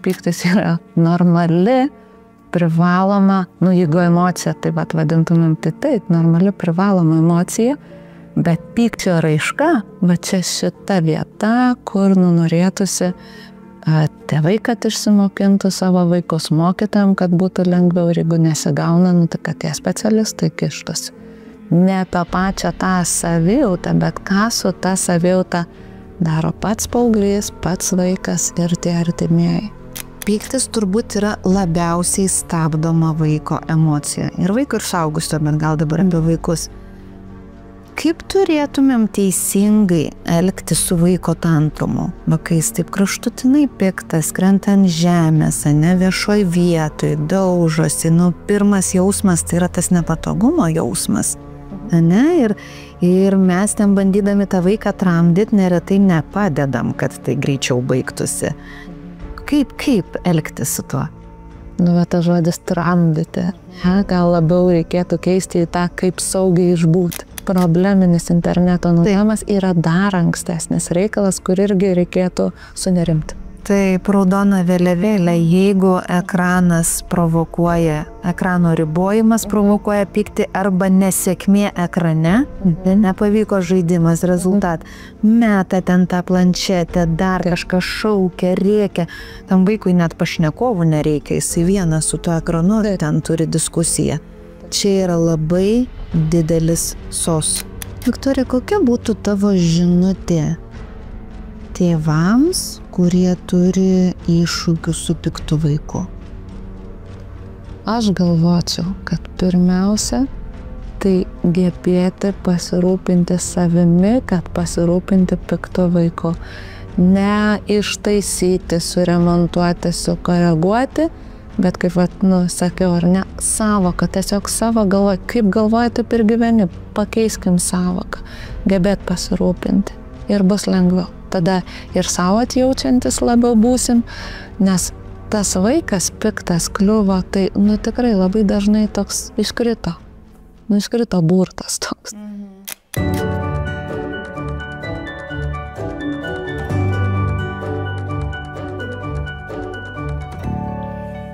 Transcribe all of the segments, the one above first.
pyktis yra normali, privaloma, jeigu emocija, tai vadintumėm, tai taip, normali privaloma emocija, bet pykčio raiška, čia šita vieta, kur norėtųsi tėvai, kad išsimokintų savo vaikus, mokytojam, kad būtų lengviau, ir jeigu nesigauna, tai kad tie specialistai kištųsi. Ne apie pačią tą savijautą, bet ką su ta savijauta daro pats paauglys, pats vaikas ir tie artimieji. Pyktis turbūt yra labiausiai stabdoma vaiko emocija. Ir vaiko, ir suaugusio, bet gal dabar apie vaikus. Kaip turėtumėm teisingai elgtis su vaiko tantrumu? Kai jis taip kraštutinai piktas, krenta ant žemės, viešoj vietoj, daužosi. Pirmas jausmas tai yra tas nepatogumo jausmas. Ir mes ten bandydami tą vaiką tramdyti, neretai nepadedam, kad tai greičiau baigtųsi. Kaip elgtis su tuo? Tas žodis tramdyti. Gal labiau reikėtų keisti į tą, kaip saugiai išbūti. Probleminis interneto naudojimas yra dar ankstesnis reikalas, kur irgi reikėtų sunerimti. Taip, raudona vėliavėlė, jeigu ekranas provokuoja, ekrano ribojimas provokuoja pyktį arba nesėkmė ekrane, nepavyko žaidimas, rezultat, meta ten tą planšetę, dar kažką šaukia, rėkia, tam vaikui net pašnekovų nereikia, jisai vienas su tuo ekranu ten turi diskusiją. Čia yra labai didelis sos. Viktorija, kokia būtų tavo žinutė tėvams, kurie turi iššūkių su piktu vaiku? Aš galvočiau, kad pirmiausia, tai gebėti pasirūpinti savimi, kad pasirūpinti piktu vaiku. Ne ištaisyti, suremontuoti, sukoreguoti, bet kaip sakiau, ar ne, savoką, tiesiog savo galvoje, kaip galvoji, taip ir gyveni, pakeiskim savoką, gebėt pasirūpinti ir bus lengviau. Tada ir savo atjaučiantis labiau būsim, nes tas vaikas piktas kliuvo, tai tikrai labai dažnai toks iškrito burtas toks.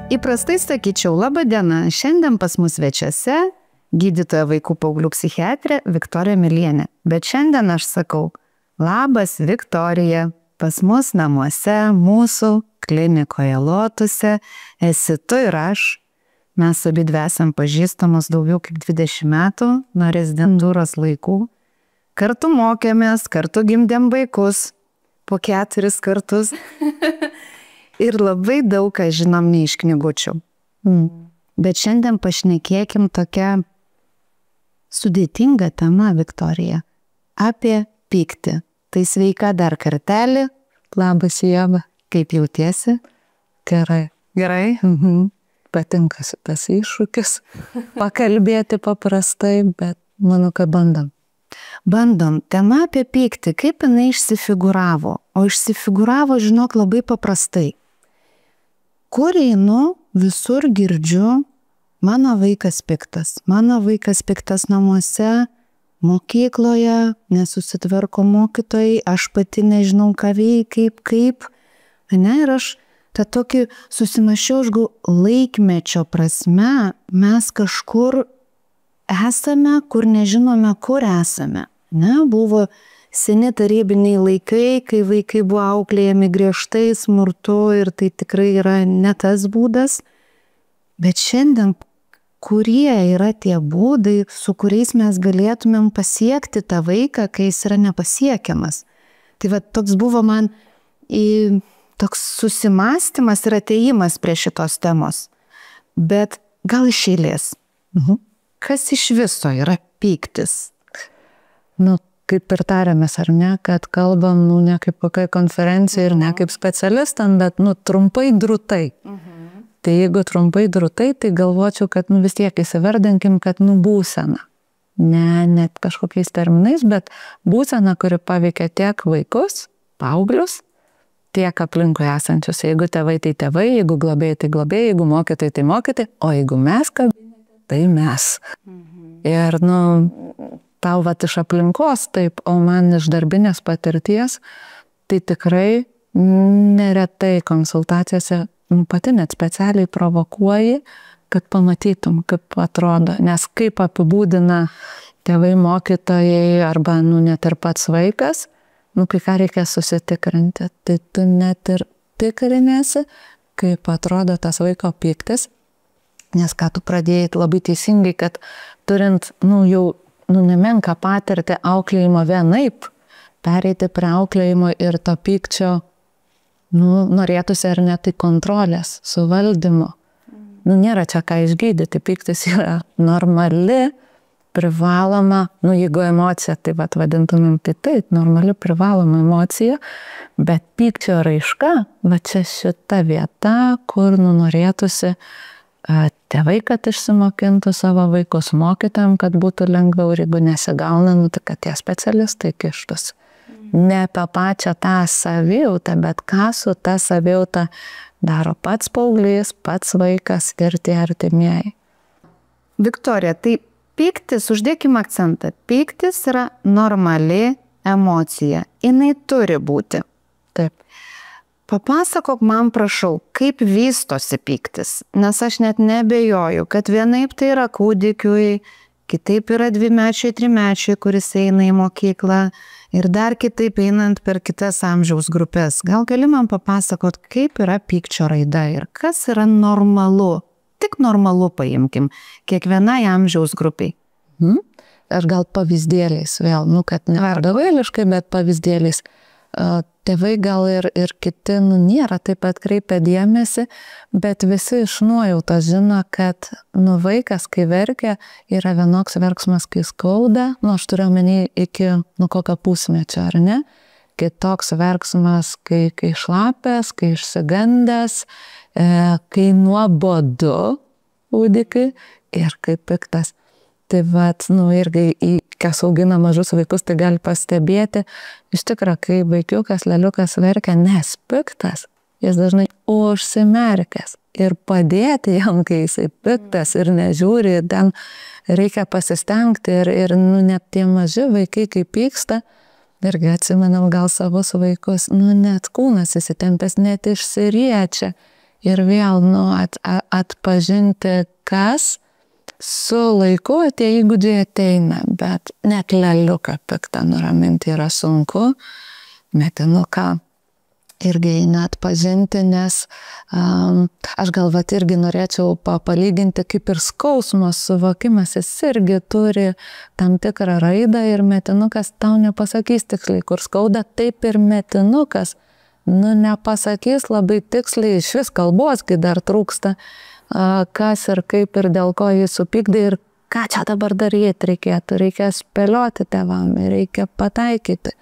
Įprastai sakyčiau, laba diena, šiandien pas mus svečiuose gydytoja vaikų paauglių psichiatrė Viktorija Milienė. Bet šiandien aš sakau, labas Viktorija, pas mus namuose, mūsų klinikoje Lotuse, esi tu ir aš. Mes abidvi esam pažįstamos daugiau kaip 20 metų, nuo rezidentūros laikų. Kartu mokėmės, kartu gimdėm vaikus, po 4 kartus. Ir labai daug ką žinom ne iš knygučių. Bet šiandien pašnekėkim tokią sudėtingą temą, Viktorija, apie pyktį. Tai sveika dar kartelį. Labas, Ieva. Kaip jautiesi? Gerai. Gerai? Patinka tas iššūkis. Pakalbėti paprastai, bet manau, kad bandom. Bandom. Tema apie pyktį. Kaip jinai išsifiguravo? O išsifiguravo, žinok, labai paprastai. Kur einu, visur girdžiu, mano vaikas piktas. Mano vaikas piktas namuose, mokykloje, nesusitvarko mokytojai, aš pati nežinau, ką veik, kaip. Ir aš tą tokį susimašiau, aš gal laikmečio prasme, mes kažkur esame, kur nežinome, kur esame. Buvo seni tarybiniai laikai, kai vaikai buvo auklėjami griežtai, smurtu ir tai tikrai yra ne tas būdas. Bet šiandien, kurie yra tie būdai, su kuriais mes galėtumėm pasiekti tą vaiką, kai jis yra nepasiekiamas. Tai toks buvo man toks susimąstymas ir atėjimas prie šitos temos. Bet gal iš eilės. Kas iš viso yra pyktis? Kaip ir tarėmės, ar ne, kad kalbam, ne kaip kokia konferencija ir ne kaip specialistam, bet, trumpai drūtai. Tai jeigu trumpai drūtai, tai galvočiau, kad, vis tiek įsivardinkim, kad, būsena. Ne, net kažkokiais terminais, bet būsena, kuri paveikia tiek vaikus, paauglius, tiek aplinkui esančius. Jeigu tėvai, tai tėvai, jeigu globėjai, tai globėjai, jeigu mokytojai, tai mokytojai, o jeigu mes kabinete, tai mes. Ir, tau iš aplinkos taip, o man iš darbinės patirties, tai tikrai neretai konsultacijose pati net specialiai provokuoji, kad pamatytum, kaip atrodo. Nes kaip apibūdina tėvai, mokytojai arba net ir pats vaikas, kai ką reikia susitikrinti. Tai tu net ir tikrinėsi, kaip atrodo tas vaiko pyktis. Nes ką tu pradėjai labai teisingai, kad turint jau nemenką patirtį auklėjimo vienaip, pereiti prie auklėjimo ir to pykčio, norėtųsi ar net tai kontrolės, suvaldymo. Nėra čia ką išgydyti, pyktis yra normali, privaloma, jeigu emocija, tai vadintumėm taip, normali privaloma emocija, bet pykčio raiška, čia šita vieta, kur norėtųsi tėvai, kad išsimokintų savo vaikus, mokytojam, kad būtų lengviau, ir jeigu nesigauna, tai kad tie specialistai kištus. Ne apie pačią tą savijautą, bet ką su ta savijauta daro pats paauglys, pats vaikas ir tie artimieji. Viktorija, tai pyktis, uždėkime akcentą, pyktis yra normali emocija, jinai turi būti. Taip. Papasakok man, prašau, kaip vystosi pyktis, nes aš net nebejoju, kad vienaip tai yra kūdikiui, kitaip yra 2-mečiui, 3-mečiui, kuris eina į mokyklą, ir dar kitaip einant per kitas amžiaus grupės. Gal gali man papasakot, kaip yra pykčio raida ir kas yra normalu? Tik normalu paimkim, kiekvienai amžiaus grupiai. Aš gal pavyzdėliais vėl, kad ne vadovėliškai, bet pavyzdėliais. Tėvai gal ir kiti nėra taip atkreipę dėmesį, bet visi iš nuojautos žino, kad vaikas, kai verkia, yra vienoks verksmas, kai skauda, aš turiu omeny iki kokio pusmečio, ar ne? Kitoks verksmas, kai šlapės, kai išsigandęs, kai nuobodu kūdikiui ir kai piktas. Tai irgi, kas augina mažus vaikus, tai gali pastebėti, iš tikrųjų, kai vaikiukas, leliukas verkia, nes piktas, jis dažnai užsimerkęs. Ir padėti jam, kai jisai piktas ir nežiūri, ten reikia pasistengti ir net tie maži vaikai, kai pyksta, irgi atsimenam gal savus vaikus, net kūnas įsitempęs, net išsiriečia. Ir vėl, atpažinti, kas su laiku tie įgūdžiai ateina, bet net leliuką piktą nuraminti yra sunku, metinuką irgi net pažinti, nes aš gal irgi norėčiau palyginti, kaip ir skausmas suvokimas, jis irgi turi tam tikrą raidą ir metinukas tau nepasakys tiksliai, kur skauda, taip ir metinukas, nepasakys labai tiksliai, iš vis kalbos, kai dar trūksta, kas ir kaip ir dėl ko jis supykdė ir ką čia dabar daryti reikėtų, reikia spėlioti tėvam, reikia pataikyti.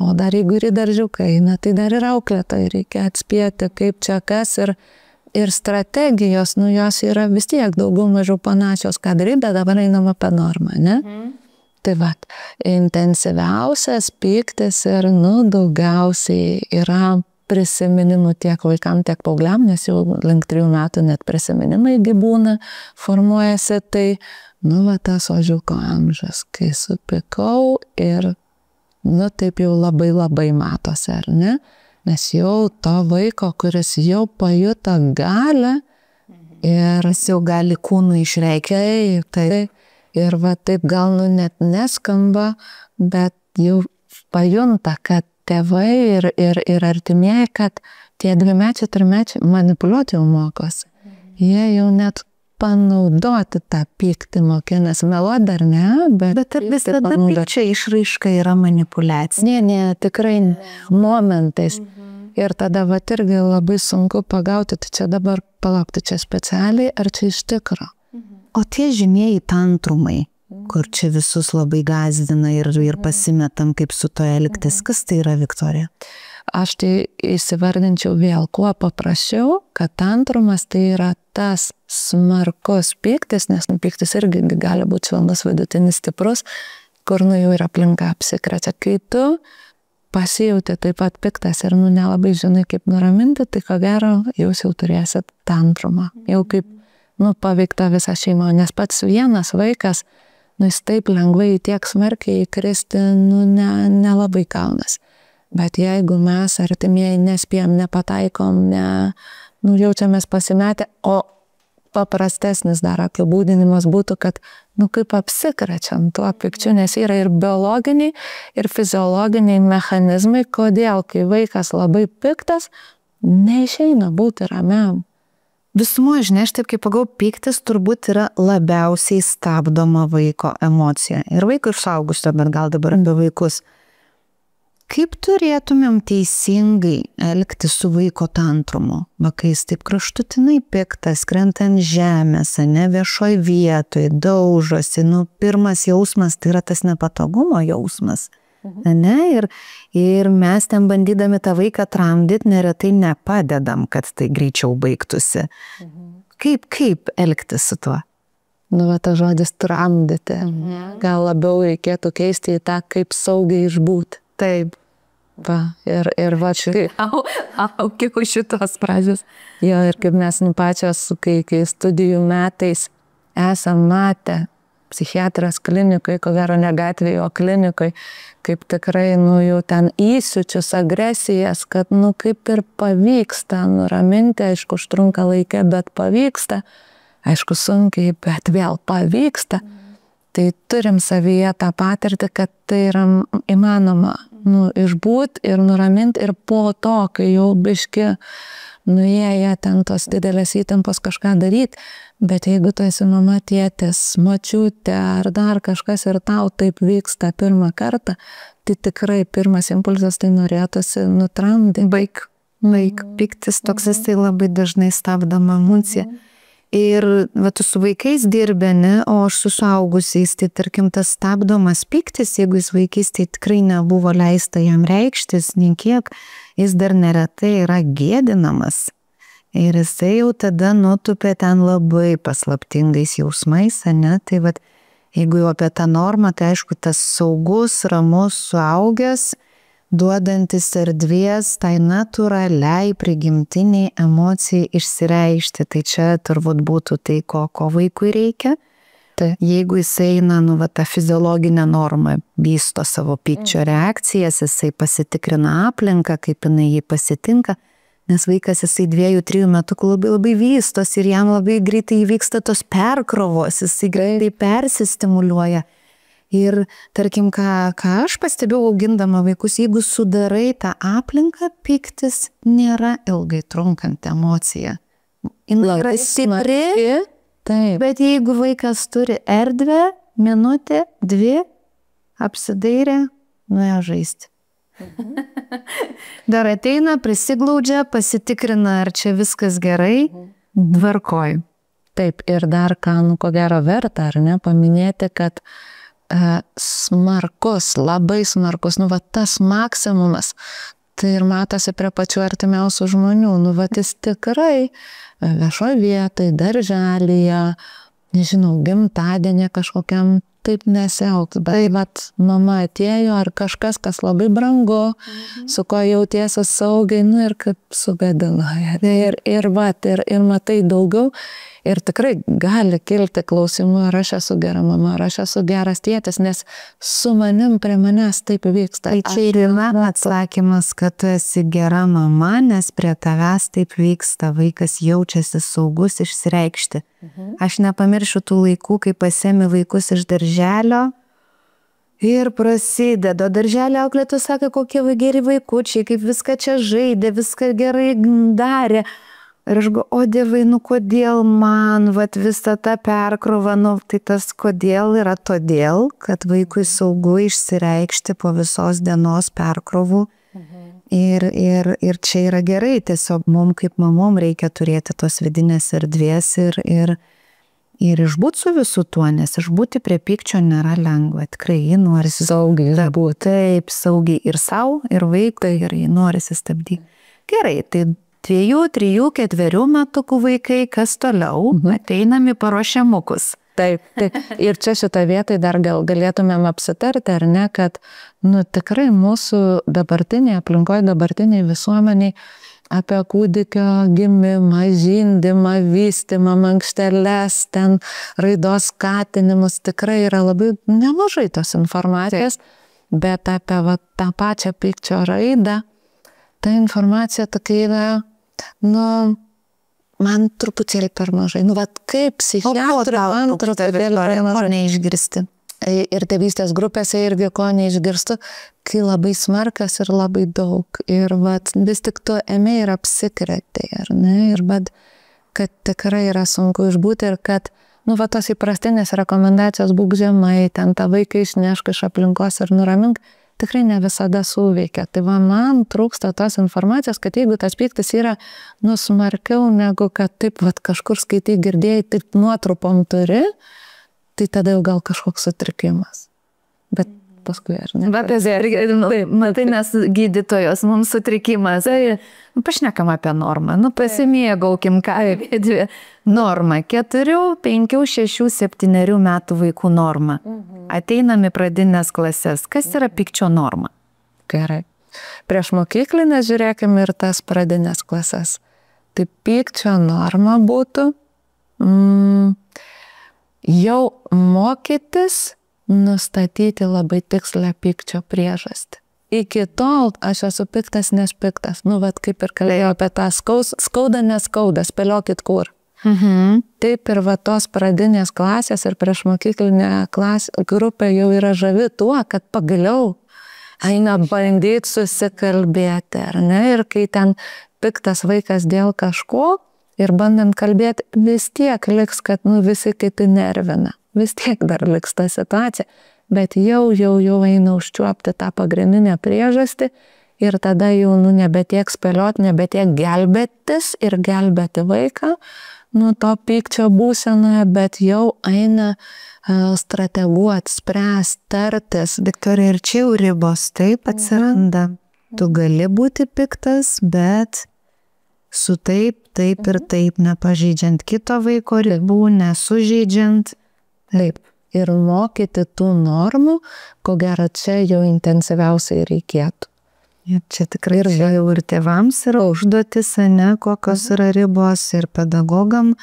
O dar jeigu ir į daržiuką eina, tai dar ir auklėtojai reikia atspėti, kaip čia kas ir strategijos, jos yra vis tiek daugiau mažiau panašios, ką daryti, bet dabar einam apie normą, ne? Tai intensyviausias pyktis ir daugiausiai yra prisiminimų tiek vaikam, tiek paaugliam, nes jau link 3 metų net prisiminimai būna, formuojasi, tai tas ožiuko amžius, kai supykau ir taip jau labai labai matosi, ar ne? Nes jau to vaiko, kuris jau pajuto galią ir jis jau gali kūnų išreikia, tai ir taip gal net neskamba, bet jau pajunta, kad tėvai ir artimieji, kad tie 2-mečiai, 3-mečiai manipuliuoti jau mokosi. Jie jau net panaudoti tą pyktį mokinasi, meluoti dar ne, bet ar visada pykčio išraiška yra manipuliacija? Ne, tikrai momentais. Ir tada irgi labai sunku pagauti, tai čia dabar palaukti, čia specialiai ar čia iš tikro. O tie žymieji tantrumai, kur čia visus labai gazdina ir pasimetam, kaip su to elgtis, kas tai yra, Viktorija? Aš tai įsivardinčiau vėl, kuo paprasčiau, kad tantrumas tai yra tas smarkus pyktis, nes pyktis irgi gali būti švelnus, vidutinis, stiprus, kur jau ir aplinka apsikrečia. Kai tu pasijauti taip pat piktas ir nelabai žinai, kaip nuraminti, tai ko gero jūs jau turėsit tantrumą. Jau kaip paveikta visa šeima, nes pats vienas vaikas, jis taip lengvai tiek smarkiai įkristi, nelabai kaunas. Bet jeigu mes artimieji nespėjom, nepataikom, jaučiamės pasimetę, o paprastesnis dar apibūdinimas būtų, kad, kaip apsikrečiam tuo pykčiu, nes yra ir biologiniai, ir fiziologiniai mechanizmai, kodėl, kai vaikas labai piktas, neišeina būti ramiam. Visumoje, žinai, aš taip kaip pagau, pyktis turbūt yra labiausiai stabdoma vaiko emocija. Ir vaiko ir suaugusio, bet gal dabar apie vaikus. Kaip turėtumėm teisingai elgtis su vaiko tantrumu? Kai jis taip kraštutinai piktas, krenta ant žemės, viešoj vietoj, daužosi. Pirmas jausmas tai yra tas nepatogumo jausmas. Ir mes ten bandydami tą vaiką tramdyti, neretai nepadedam, kad tai greičiau baigtųsi. Kaip elgtis su tuo? Tas žodis tramdyti. Gal labiau reikėtų keisti į tą, kaip saugiai išbūti. Taip. Ir šitai. Kiek už šitos frazės. Jo, ir kaip mes pačios, kai studijų metais esam matę psichiatrijos klinikai, ko gero ne gatvėje, o klinikai, kaip tikrai, jau ten įsiučius agresijas, kad, kaip ir pavyksta nuraminti, aišku, užtrunka laikė, bet pavyksta, aišku, sunkiai, bet vėl pavyksta. Tai turim savyje tą patirtį, kad tai yra įmanoma, išbūt ir nuraminti, ir po to, kai jau biški nuėję ten tos didelės įtampos kažką daryti, bet jeigu tu esi mama, tėtis, močiutė ar dar kažkas ir tau taip vyksta pirmą kartą, tai tikrai pirmas impulsas tai norėtųsi nutramdyti. Baik, piktis toks tai labai dažnai stabdoma emocija. Ir tu su vaikais dirbi, o aš su suaugusiais, tai tarkim tas stabdomas piktis, jeigu jis vaikystėje tikrai nebuvo leista jam reikštis, nei kiek, jis dar neretai yra gėdinamas. Ir jisai jau tada nutupia ten labai paslaptingais jausmais, tai jeigu jau apie tą normą, tai aišku, tas saugus, ramus, suaugęs, duodantis erdvės tai natūraliai prigimtiniai emocijai išsireikšti. Tai čia turbūt būtų tai, ko vaikui reikia. Tai jeigu jis eina, tą fiziologinę normą, vysto savo pykčio reakcijas, jisai pasitikrina aplinką, kaip jinai jį pasitinka, nes vaikas jisai 2-3 metukų labai vystos ir jam labai greitai įvyksta tos perkrovos, jisai greitai persistimuliuoja. Ir tarkim, ką aš pastebėjau augindama vaikus, jeigu sudarai tą aplinką, pyktis nėra ilgai trunkanti emocija. Jis yra stipri, bet jeigu vaikas turi erdvę, minutę, 2, apsidairė, nuėjo žaisti. Dar ateina, prisiglaudžia, pasitikrina, ar čia viskas gerai, tvarkoj. Taip, ir dar ką, ko gero verta, ar ne, paminėti, kad smarkus, labai smarkus, tas maksimumas, tai ir matosi prie pačių artimiausių žmonių, jis tikrai viešoj vietai, darželyje, nežinau, gimtadienį kažkokiam taip nesielgtų, bet mama atėjo ar kažkas, kas labai brangu, su ko jautiesi saugiai, ir kaip sugadino. Ir matai daugiau. Ir tikrai gali kilti klausimų, ar aš esu gera mama, ar aš esu geras tėtis, nes su manim prie manęs taip vyksta. Tai čia ir yra atsakymas, kad tu esi gera mama, nes prie tavęs taip vyksta, vaikas jaučiasi saugus išsireikšti. Aš nepamiršiu tų laikų, kai pasiemi vaikus iš darželio ir prasideda. Darželio auklėtojai sako, kokie geri vaikučiai, kaip viską čia žaidė, viską gerai darė. Ir aš galvoju, o dievai, kodėl man visą tą perkrovą, tai tas kodėl yra todėl, kad vaikui saugu išsireikšti po visos dienos perkrovų. Ir čia yra gerai, tiesiog mums kaip mamom reikia turėti tos vidinės erdvės ir išbūt su visu tuo, nes išbūti prie pykčio nėra lengva. Tikrai jį norisi saugiai būti. Taip, saugiai ir savo, ir vaikui, ir jį norisi stabdyti. Gerai, tai 2, 3, 4 metukų vaikai, kas toliau, ateinam į paruošiamukus. Taip. Ir čia šitą vietą dar galėtumėm apsitarti, ar ne, kad tikrai mūsų dabartinėje aplinkoje, dabartinėje visuomeniai apie kūdikio gimimą, žindymą, vystymą, mankšteles, ten raidos skatinimus tikrai yra labai nemažai tos informacijos. bet apie va, tą pačią pykčio raidą, ta informacija tokia yra, nu, man truputėlį per mažai. Nu, va, kaip psichiatrui, man truputėlį neišgirsti. Ir tėvystės grupėse irgi ko neišgirstu, kai labai smarkas ir labai daug. Ir vat, vis tik tu ėmė ir apsikrėtė, ar ne? Ir bet, kad tikrai yra sunku išbūti ir kad, nu, va, tos įprastinės rekomendacijos būk žemai, ten tą vaiką išnešk iš aplinkos ir nuramink, tikrai ne visada suveikia. Tai va, man trūksta tos informacijos, kad jeigu tas pyktis yra, nu, smarkiau negu kad taip, va, kažkur skaitai girdėjai, taip nuotrupom turi, tai tada jau gal kažkoks sutrikimas. Bet paskui, ar ne? Bet matai, nes gydytojos mums sutrikimas. Pašnekam apie normą. Nu, pasimėgaukim, ką dvi. Norma 4, 5, 6, 7 metų vaikų norma. Ateinam į pradinės klases. Kas yra pykčio norma? Gerai. Prieš mokyklinę žiūrėkim ir tas pradinės klases. Tai pykčio norma būtų jau mokytis nustatyti labai tikslę pykčio priežastį. Iki tol aš esu piktas, nes piktas. Nu, vat kaip ir kalbėjau apie tą skauda, neskauda, spėliokit kur. Taip ir va tos pradinės klasės ir prieš mokyklinę grupę jau yra žavi tuo, kad pagaliau eina bandyti susikalbėti, ar ne? Ir kai ten piktas vaikas dėl kažko, ir bandant kalbėti, vis tiek liks, kad nu, visi kiti nervina. Vis tiek dar liks ta situacija. Bet jau eina užčiuopti tą pagrindinę priežastį ir tada jau nu, nebetiek spėlioti, nebetiek gelbėtis ir gelbėti vaiką nuo to pykčio būsenoje, bet jau eina strateguoti, spręsti, tartis. Viktorija, ir čia jau ribos taip atsiranda. Tu gali būti piktas, bet su taip ir taip, nepažeidžiant kito vaiko ribų, nesužeidžiant. Taip. Ir mokyti tų normų, ko gero čia jau intensyviausiai reikėtų. Ir čia tikrai jau ir tėvams yra užduotis, ne, kokios yra ribos ir pedagogam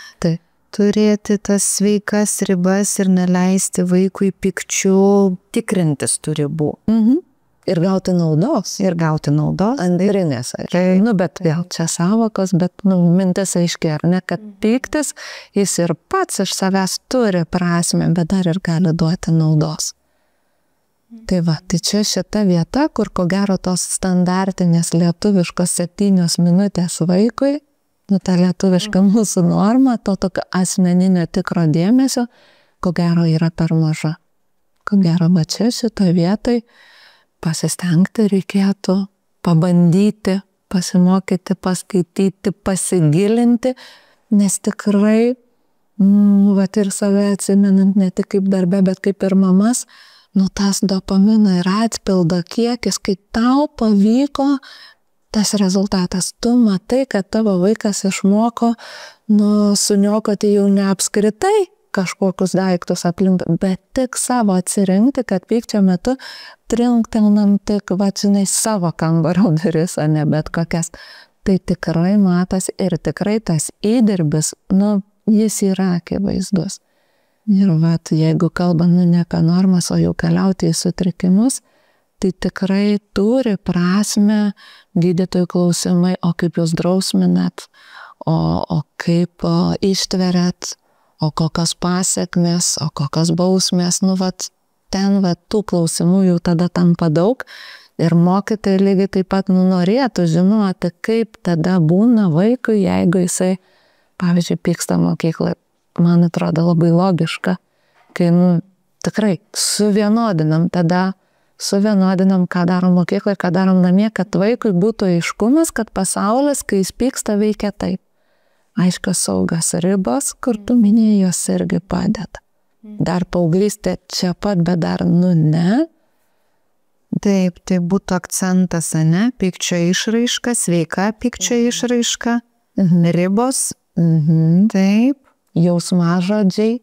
turėti tas sveikas ribas ir neleisti vaikui pykčių tikrintis tų ribų. Ir gauti naudos. Antrinės. Nu, bet vėl čia savokos, bet nu, mintis aiškiai, ar ne, kad pyktis, jis ir pats iš savęs turi prasmę, bet dar ir gali duoti naudos. Tai va, tai čia šita vieta, kur ko gero tos standartinės lietuviškos 7 minutės vaikui, nu ta lietuviška mūsų norma, to tokio asmeninio tikro dėmesio, ko gero yra per maža. Ko gero, va čia šitoje vietoje pasistengti reikėtų, pabandyti, pasimokyti, paskaityti, pasigilinti, nes tikrai, vat ir save atsimenant ne tik kaip darbe, bet kaip ir mamas, nu tas dopamino ir atpildo kiekis, kai tau pavyko tas rezultatas. Tu matai, kad tavo vaikas išmoko, nu, suniokoti jau ne apskritai kažkokius daiktus aplink, bet tik savo atsirinkti, kad pykčio metu trinktelnam tik, va, žinai, savo kambario duris, o ne bet kokias. Tai tikrai matas ir tikrai tas įdirbis, nu, jis yra akivaizdus. Ir va, jeigu kalbant, nu, ne apie normas, o jau keliauti į sutrikimus, tai tikrai turi prasmę gydytojų klausimai, o kaip jūs drausminat, o kaip ištveriat, o kokios pasiekmės, o kokios bausmės, nu, vat, ten, vat, tų klausimų jau tada tampa daug ir mokytojai lygiai taip pat norėtų žinoti, kaip tada būna vaikui, jeigu jisai, pavyzdžiui, pyksta mokykloje. Man atrodo labai logiška, kai, nu, tikrai suvienodinam, ką darom mokykloje, ką darom namie, kad vaikui būtų aiškumas, kad pasaulis, kai jis pyksta, veikia taip. Aiškios saugas ribos, kur tu minėjai, jos irgi padeda. Dar paauglystė čia pat, bet dar, nu, ne. Taip, tai būtų akcentas, ne? Pykčio išraiška, sveika pykčio išraiška, ribos, taip. Jausmažodžiai,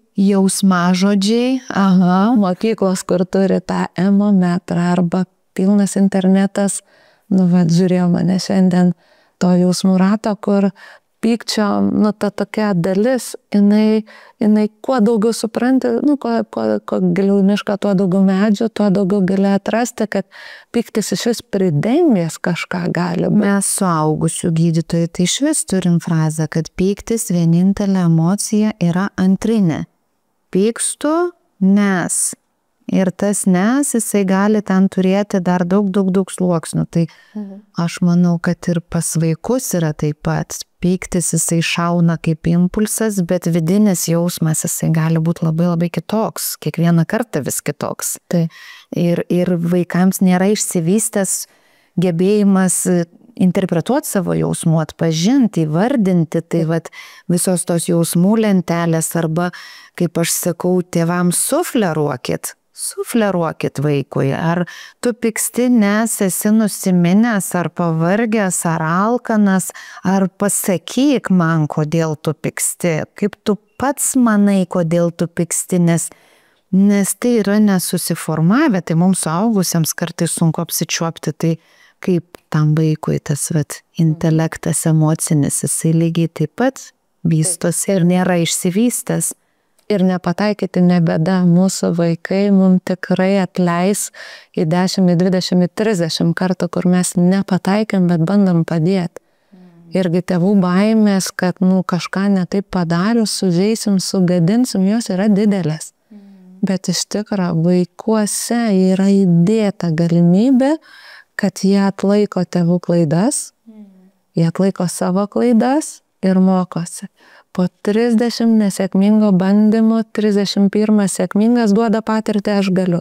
mokyklos, kur turi tą emometrą arba pilnas internetas, nu, va, žiūrėjau mane šiandien to jausmų rato, kur pykčio, nu, ta tokia dalis, jinai kuo daugiau supranti, nu, kuo giliau mišką, tuo daugiau medžių, tuo daugiau gali atrasti, kad pyktis iš vis pridengęs kažką gali. Mes suaugusių gydytojai tai iš vis turim frazę, kad pyktis vienintelė emocija yra antrinė. Pykstu, nes. Ir tas nes, jisai gali ten turėti dar daug sluoksnių. Tai aš manau, kad ir pas vaikus yra taip pat. Pyktis jisai šauna kaip impulsas, bet vidinis jausmas jisai gali būti labai kitoks. Kiekvieną kartą vis kitoks. Tai ir vaikams nėra išsivystęs gebėjimas interpretuoti savo jausmų, atpažinti, įvardinti. Tai vat, visos tos jausmų lentelės arba, kaip aš sakau, tėvams sufleruokit vaikui, ar tu pyksti, nes esi nusiminęs, ar pavargęs, ar alkanas, ar pasakyk man, kodėl tu pyksti, kaip tu pats manai, kodėl tu pyksti, nes tai yra nesusiformavę, tai mums suaugusiems kartais sunku apsičiuopti, tai kaip tam vaikui tas intelektas emocinis, jisai lygiai taip pat vystosi ir nėra išsivystęs. Ir nepataikyti nebėda, mūsų vaikai mums tikrai atleis į 10, 20, 30 kartų, kur mes nepataikėm, bet bandom padėti. Irgi tėvų baimės, kad kažką netaip padarius, sužeisim, sugadinsim, jos yra didelės. Bet iš tikrųjų vaikuose yra įdėta galimybė, kad jie atlaiko tėvų klaidas, jie atlaiko savo klaidas ir mokosi. Po 30 nesėkmingo bandymo, 31 sėkmingas duoda patirtį aš galiu.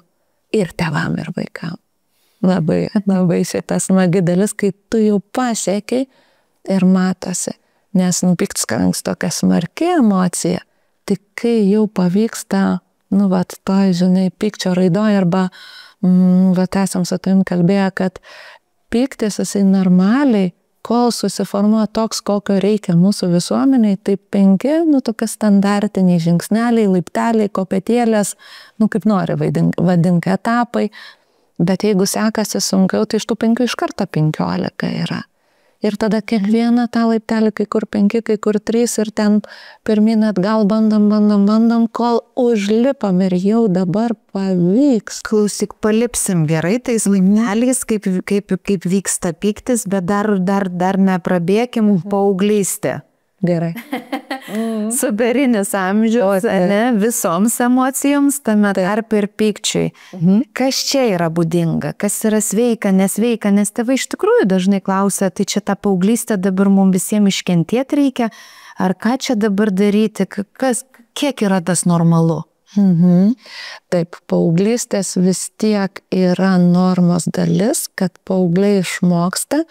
Ir tėvam, ir vaikam. Labai šita smagi dalis, kai tu jau pasiekiai ir matosi. Nes pyktis kadangi tokia smarki emocija, tik kai jau pavyksta, pykčio raidoj arba, esam su tavim kalbėję, kad pyktis jisai normaliai, kol susiformuoja toks, kokio reikia mūsų visuomeniai, tai 5, tokie standartiniai žingsneliai, laipteliai, kopėtėlės, kaip nori vadink etapai, bet jeigu sekasi sunkiau, tai iš tų 5 iš karto 15 yra. Ir tada kiekvieną tą laiptelį, kai kur 5, kai kur 3 ir ten pirmin atgal bandom, kol užlipam ir jau dabar pavyks. Klausyk, palipsim gerai tais laipteliais, kaip vyksta pyktis, bet dar neprabėkim paauglystę. Gerai. Superinis amžius, visoms emocijoms, tame tarpe ir pykčiui. Kas čia yra būdinga, kas yra sveika, nesveika, nes tėvai iš tikrųjų dažnai klausia, tai čia tą paauglystę dabar mums visiems iškentėti reikia, ar ką čia dabar daryti, kiek yra tas normalu? Taip, paauglystės vis tiek yra normos dalis, kad paaugliai išmoksta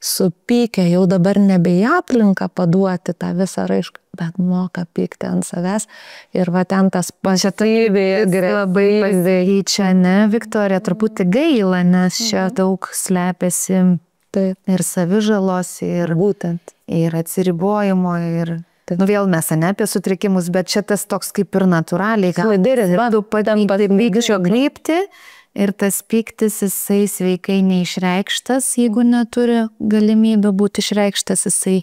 supykę jau dabar nebe į aplinką paduoti tą visą raišką, bet moka pykti ant savęs ir ten tas pasityvė labai pasikeičia, ne, Viktorija, truputį gaila, nes čia daug slepiasi ir savižalos, ir būtent, ir atsiribojimo, ir vėl mes apie sutrikimus, bet čia tas toks kaip ir natūraliai. Tu patampi pykčio kryptį ir tas pyktis jisai sveikai neišreikštas, jeigu neturi galimybę būti išreikštas, jisai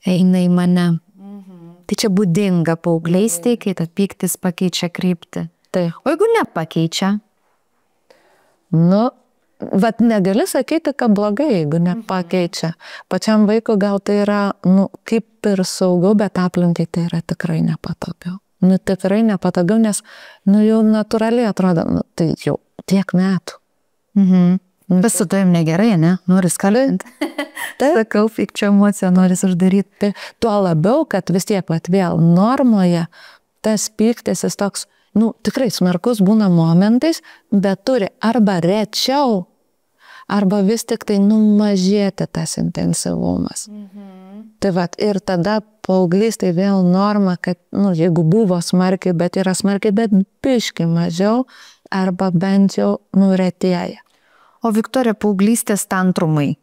eina į mane. Tai čia būdinga paauglystei, kai ta pyktis pakeičia kryptį. O jeigu nepakeičia? Negali sakyti, kad blogai, jeigu nepakeičia. Pačiam vaikui gal tai yra, kaip ir saugiau, bet aplinkai tai yra tikrai nepatogiau. Tikrai nepatogiau, nes, jau natūraliai atrodo, tai jau tiek metų. Bet su tavim negerai, ne? Noris kalbinti. Sakau, pykčio emociją noris uždaryti. Tuo labiau, kad vis tiek vėl normoje tas pyktis jis toks, tikrai smarkus būna momentais, bet turi arba rečiau, arba vis tik tai mažėti tas intensyvumas. Tai ir tada paauglystėj vėl norma, kad, jeigu buvo smarkiai, bet yra smarkiai, bet biškį mažiau, arba bent jau retėja. O Viktorija, paauglystės tantrumai.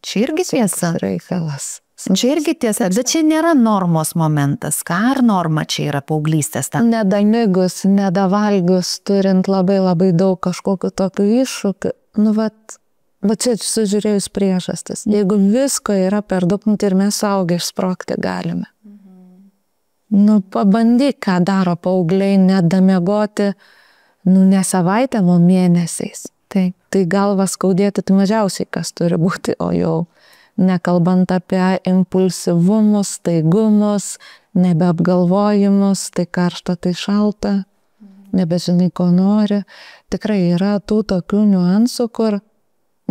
Čia irgi tiesa? Reikalas. Čia irgi tiesa, bet čia nėra normos momentas. Ką ar norma čia yra paauglystės tantrumai? Nedamigus, nedavalgius, turint labai daug kažkokių tokių iššūkių. va čia sužiūrėjus priežastis. Jeigu visko yra per daug, tai ir mes suaugę išsprogti galime. Nu, pabandyk, ką daro paaugliai, nedamiegoti, nu, ne savaitėm, o mėnesiais. Tai galvą skaudėti, tai mažiausiai kas turi būti, o jau nekalbant apie impulsyvumus, staigumus, nebeapgalvojimus, tai karšta, tai šalta, nebežinai, ko nori. Tikrai yra tų tokių niuansų, kur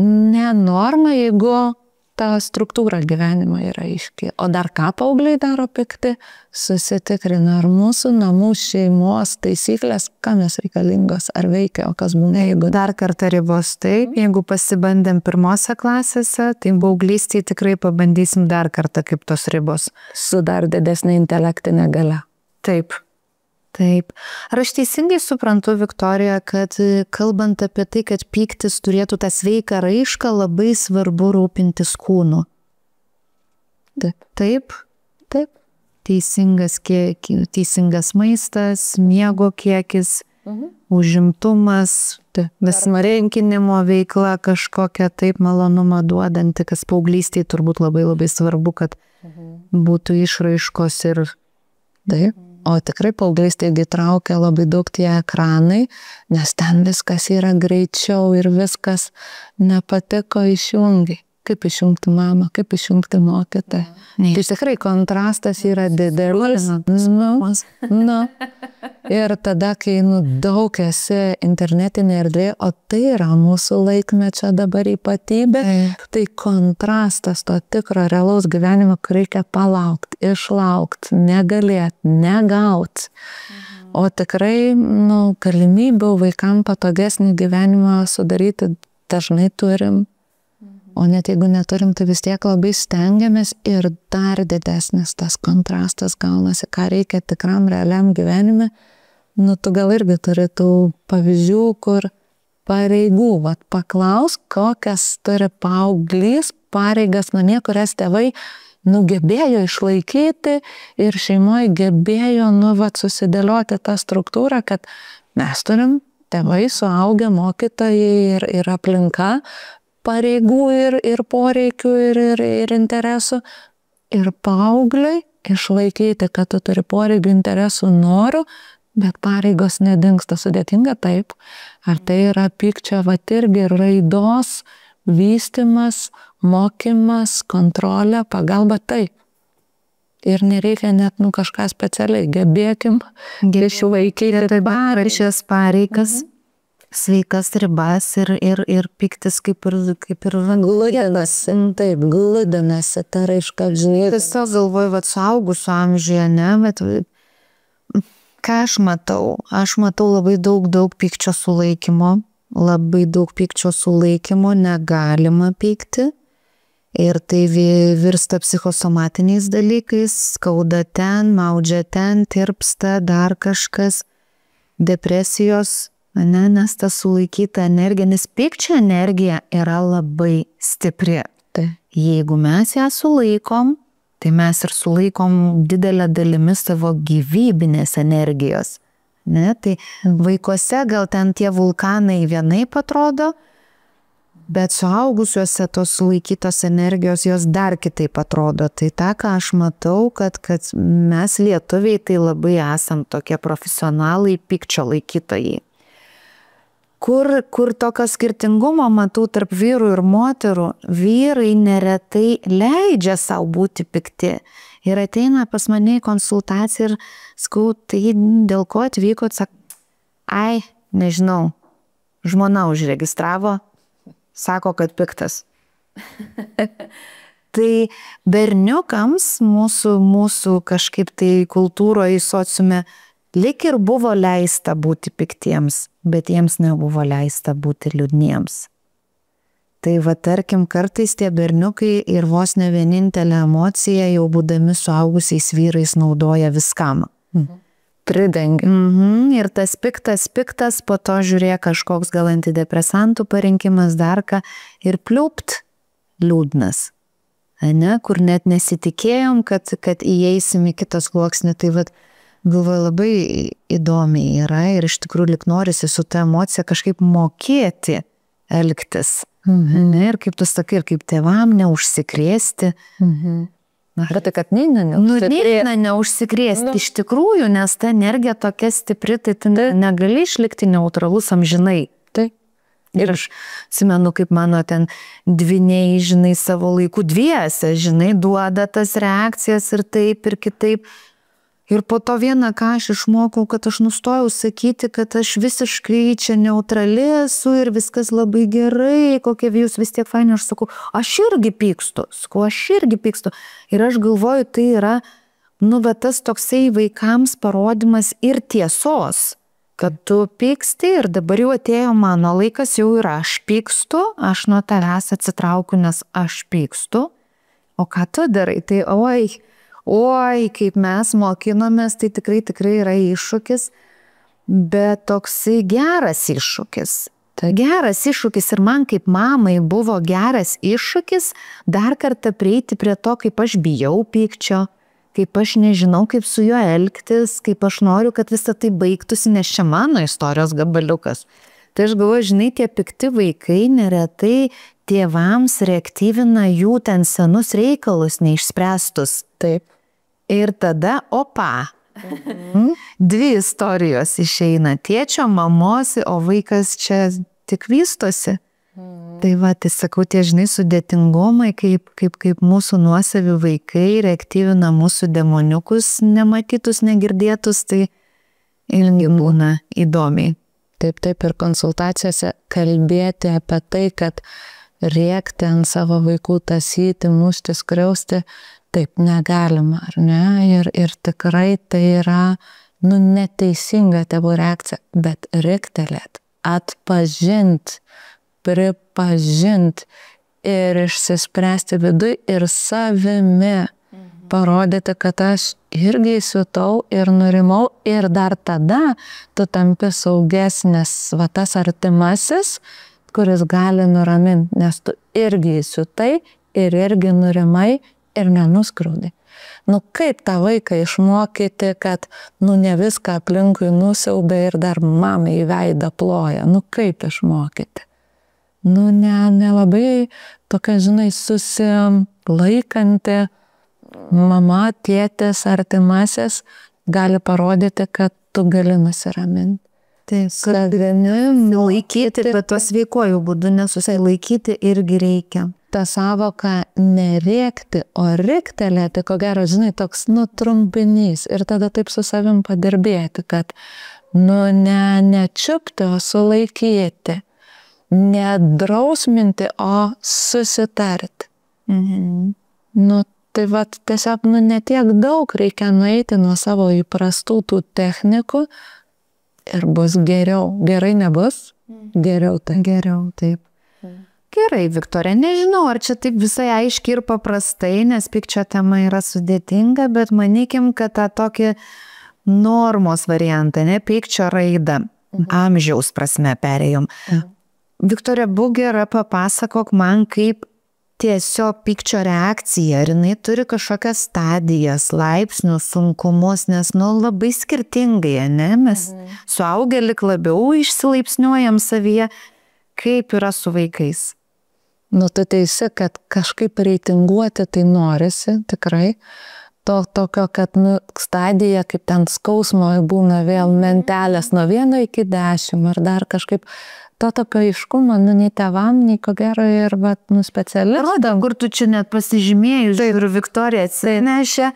nenorma, jeigu ta struktūra gyvenimo yra aiški. O dar ką paaugliai daro pikti? Susitikrina, ar mūsų namų šeimos taisyklės, kam jos reikalingos, ar veikia, o kas būna, jeigu... Dar kartą ribos, taip, jeigu pasibandėm pirmose klasėse, tai paauglystėje tikrai pabandysim dar kartą, kaip tos ribos. Su dar didesnė intelektinė galia. Taip. Taip. Ar aš teisingai suprantu, Viktorija, kad kalbant apie tai, kad pyktis turėtų tą sveiką raišką, labai svarbu rūpintis kūnu? Taip. Taip? Taip. Teisingas maistas, miego kiekis, užimtumas, besmarenkinimo veikla kažkokia taip malonumą duodanti, kas paauglystėje turbūt labai labai svarbu, kad būtų išraiškos ir... Taip. O tikrai paauglystėje traukia labai daug tie ekranai, nes ten viskas yra greičiau ir viskas nepatiko, išjungi. Kaip išjungti mamą, kaip išjungti mokytoją. Tai tikrai kontrastas yra didelis. Ir tada, kai daug esi internetinė erdvė, o tai yra mūsų laikmečio dabar ypatybė, tai kontrastas to tikro realaus gyvenimo, kur reikia palaukti, išlaukti, negalėti, negauti. O tikrai galimybių vaikam patogesnį gyvenimą sudaryti dažnai turim. O net jeigu neturim, tai vis tiek labai stengiamės ir dar didesnis tas kontrastas gaunasi, ką reikia tikram realiam gyvenime. Tu gal irgi turi tų pavyzdžių, kur pareigų, paklaus, kokias turi paauglys pareigas namie, kurias tėvai gebėjo išlaikyti ir šeimoje gebėjo susidėlioti tą struktūrą, kad mes turim tėvai, suaugę, mokytojai ir aplinka, pareigų ir poreikių ir interesų. Ir paaugliui išlaikyti, kad tu turi poreikių, interesų, norų, bet pareigos nedingsta. Sudėtinga taip. Ar tai yra pykčio, irgi raidos, vystymas, mokymas, kontrolė, pagalba, taip. Ir nereikia net kažką specialiai. Gebėkim išlaikyti šias pareigas. Sveikas ribas ir pyktis kaip ir gludinasi, taip, gludinasi, ta raiška, žinai. Tiesiog galvoju, suaugusių amžiuje, ne, bet ką aš matau? Aš matau labai daug pykčio sulaikymo, negalima pykti ir tai virsta psichosomatiniais dalykais, skauda ten, maudžia ten, tirpsta, dar kažkas, depresijos. Nes ta sulaikyta energija, nes pykčio energija yra labai stipri. Jeigu mes ją sulaikom, tai mes ir sulaikom didelę dalimi savo gyvybinės energijos. Tai vaikuose gal ten tie vulkanai vienaip atrodo, bet suaugusiuose tos sulaikytos energijos jos dar kitaip atrodo. Tai tą, ką aš matau, kad mes lietuviai tai labai esam tokie profesionalai pykčio laikytojai. Kur tokio skirtingumo matau tarp vyrų ir moterų, vyrai neretai leidžia savo būti pikti. Ir ateina pas mane į konsultaciją ir sakau, tai dėl ko atvykot, nežinau, žmona užregistravo, sako, kad piktas. Tai berniukams mūsų kažkaip tai kultūroje, sociume, lyg ir buvo leista būti piktiems, bet jiems nebuvo leista būti liūdniems. Tai tarkim, kartais tie berniukai ir vos ne vienintelę emociją jau būdami suaugusiais vyrais naudoja viskam. Pridengia. Ir tas piktas, po to žiūrėk kažkoks gal antidepresantų parinkimas, dar ką, ir pliupt liūdnas. Kur net nesitikėjom, kad įeisim į kitą sluoksnį. Tai galvoju, labai įdomiai yra ir iš tikrųjų lyg norisi su ta emocija kažkaip mokėti elgtis. Ne, ir kaip tu sakai, ir kaip tėvam neužsikrėsti. Bet tai, kad neina neužsikrėsti iš tikrųjų, nes ta energija tokia stipri, tai tu negali išlikti neutralus amžinai. Tai. Ir aš atsimenu, kaip mano ten dviniai, žinai, savo laikų dviese, žinai, duoda tas reakcijas ir taip, ir kitaip. Ir po to vieną, ką aš išmokau, kad aš nustojau sakyti, kad aš visiškai čia neutrali esu ir viskas labai gerai, kokie jūs vis tiek faini, aš sakau, aš irgi pykstu, Ir aš galvoju, tai yra, bet tas toksai vaikams parodimas ir tiesos, kad tu pyksti ir dabar jau atėjo mano laikas, jau ir aš pykstu, aš nuo tavęs atsitraukiu, nes aš pykstu, o ką tu darai, tai oi, kaip mes mokinomės, tai tikrai yra iššūkis, bet toksai geras iššūkis. Tai geras iššūkis ir man kaip mamai buvo geras iššūkis dar kartą prieiti prie to, kaip aš bijau pykčio, kaip aš nežinau, kaip su juo elgtis, kaip aš noriu, kad visą tai baigtųsi, nes čia mano istorijos gabaliukas. Tai aš galvoju, žinai, tie pikti vaikai neretai tėvams reaktyvina jų ten senus reikalus neišspręstus. Taip. Ir tada, dvi istorijos išeina, tėčio, mamos, o vaikas čia tik vystosi. Tai va, tai sakau, tie, žinai, sudėtingumai, kaip mūsų nuosavi vaikai reaktyvina mūsų demoniukus nematytus, negirdėtus, tai irgi būna įdomiai. Taip, ir konsultacijose kalbėti apie tai, kad rėkti ant savo vaikų, tasyti, mušti, skriausti, taip negalima, ar ne? Ir tikrai tai yra, neteisinga tėvų reakcija, bet riktelėt, atpažint, pripažint ir išsispręsti viduj ir savimi. Parodyti, kad aš irgi įsiutau ir nurimau ir dar tada tu tampi saugesnis, va tas artimasis, kuris gali nuraminti, nes tu irgi įsiutai ir irgi nurimai ir nenuskriaudai. Kaip tą vaiką išmokyti, kad ne viską aplinkui nusiaubė ir dar mamai į veidą ploja. Kaip išmokyti? Nelabai tokia, žinai, susilaikanti mama, tėtis, artimasis gali parodyti, kad tu gali nusiraminti. Kad laikyti, bet tuo sveikuoju būdu nesusilaikyti irgi reikia. Ta savoka nerėkti, o riktelėti, ko gero, žinai, toks trumpinys ir tada taip su savim padirbėti, kad nečiupti, o sulaikyti, nedrausminti, o susitarti. Tai va, tiesiog netiek daug reikia nueiti nuo savo įprastų tų technikų ir bus geriau. Gerai nebus? Geriau tai. Geriau, taip. Gerai, Viktorija, nežinau, ar čia taip visai aiškiai ir paprastai, nes pykčio tema yra sudėtinga, bet manykim, kad tą tokį normos variantą, pykčio raidą, amžiaus prasme perėjom. Viktorija, būk gera, papasakok man, kaip tiesiog pykčio reakcija, ar jinai turi kažkokias stadijas, laipsnius, sunkumus, nes labai skirtingai, mes suaugę lik labiau išsilaipsniuojam savyje, kaip yra su vaikais. Tu teisi, kad kažkaip reitinguoti tai norisi, tikrai. Tokio, kad stadija, kaip ten skausmo būna vėl mentelės nuo 1 iki 10, ar dar kažkaip to tokio aiškumo, nei tėvam, nei ko gero ir specialistam. Kur tu čia net pasižymėjus, ir Viktorija atsinešė.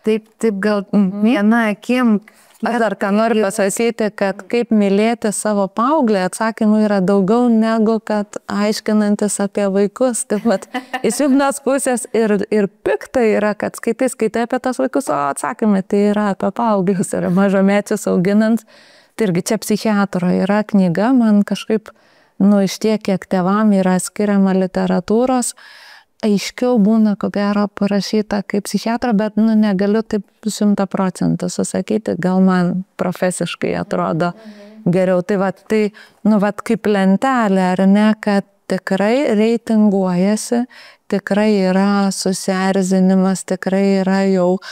Taip gal viena akim. Aš dar ką noriu pasakyti, kad kaip mylėti savo paauglį, atsakymų yra daugiau negu kad aiškinantis apie vaikus. Taip pat iš vienos pusės ir pikta yra, kad skaitai apie tas vaikus, o atsakymai tai yra apie paauglius ir mažamečius auginant. Tai irgi čia psichiatro yra knyga, man kažkaip, iš tiek, kiek tėvam yra skiriama literatūros, aiškiau būna, ko gero, parašyta kaip psichiatro, bet negaliu taip 100% susakyti, gal man profesiškai atrodo geriau. Tai kaip lentelė, ar ne, kad tikrai reitinguojasi, tikrai yra susierzinimas, tikrai yra jau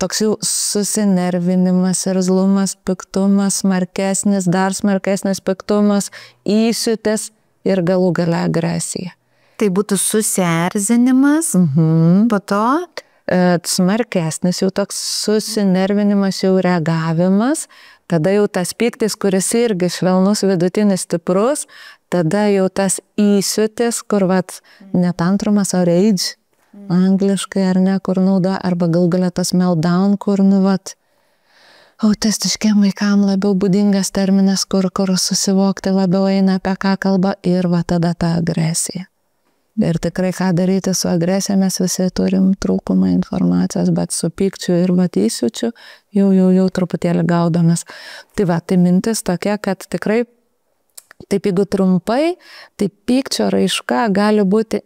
toks jau susinervinimas, irzlumas, piktumas, smarkesnis, dar smarkesnis piktumas, įsiutės ir galų gale agresija. Tai būtų susierzinimas, po to smarkesnis jau toks susinervinimas, jau reagavimas, tada jau tas pyktis, kuris irgi švelnus, vidutinis, stiprus, tada jau tas įsiutis, kur ne tantrumas, o rage, angliškai ar ne, kur naudoja, arba gal galia tas meltdown, kur autistiškiem vaikam labiau būdingas terminas, kur susivokti labiau eina apie ką kalba, ir tada ta agresija. Ir tikrai ką daryti su agresija, mes visi turim trūkumą informacijos, bet su pykčiu ir įsiučiu jau truputėlį gaudomės. Tai mintis tokia, kad tikrai, taip jeigu trumpai, tai pykčio raiška gali būti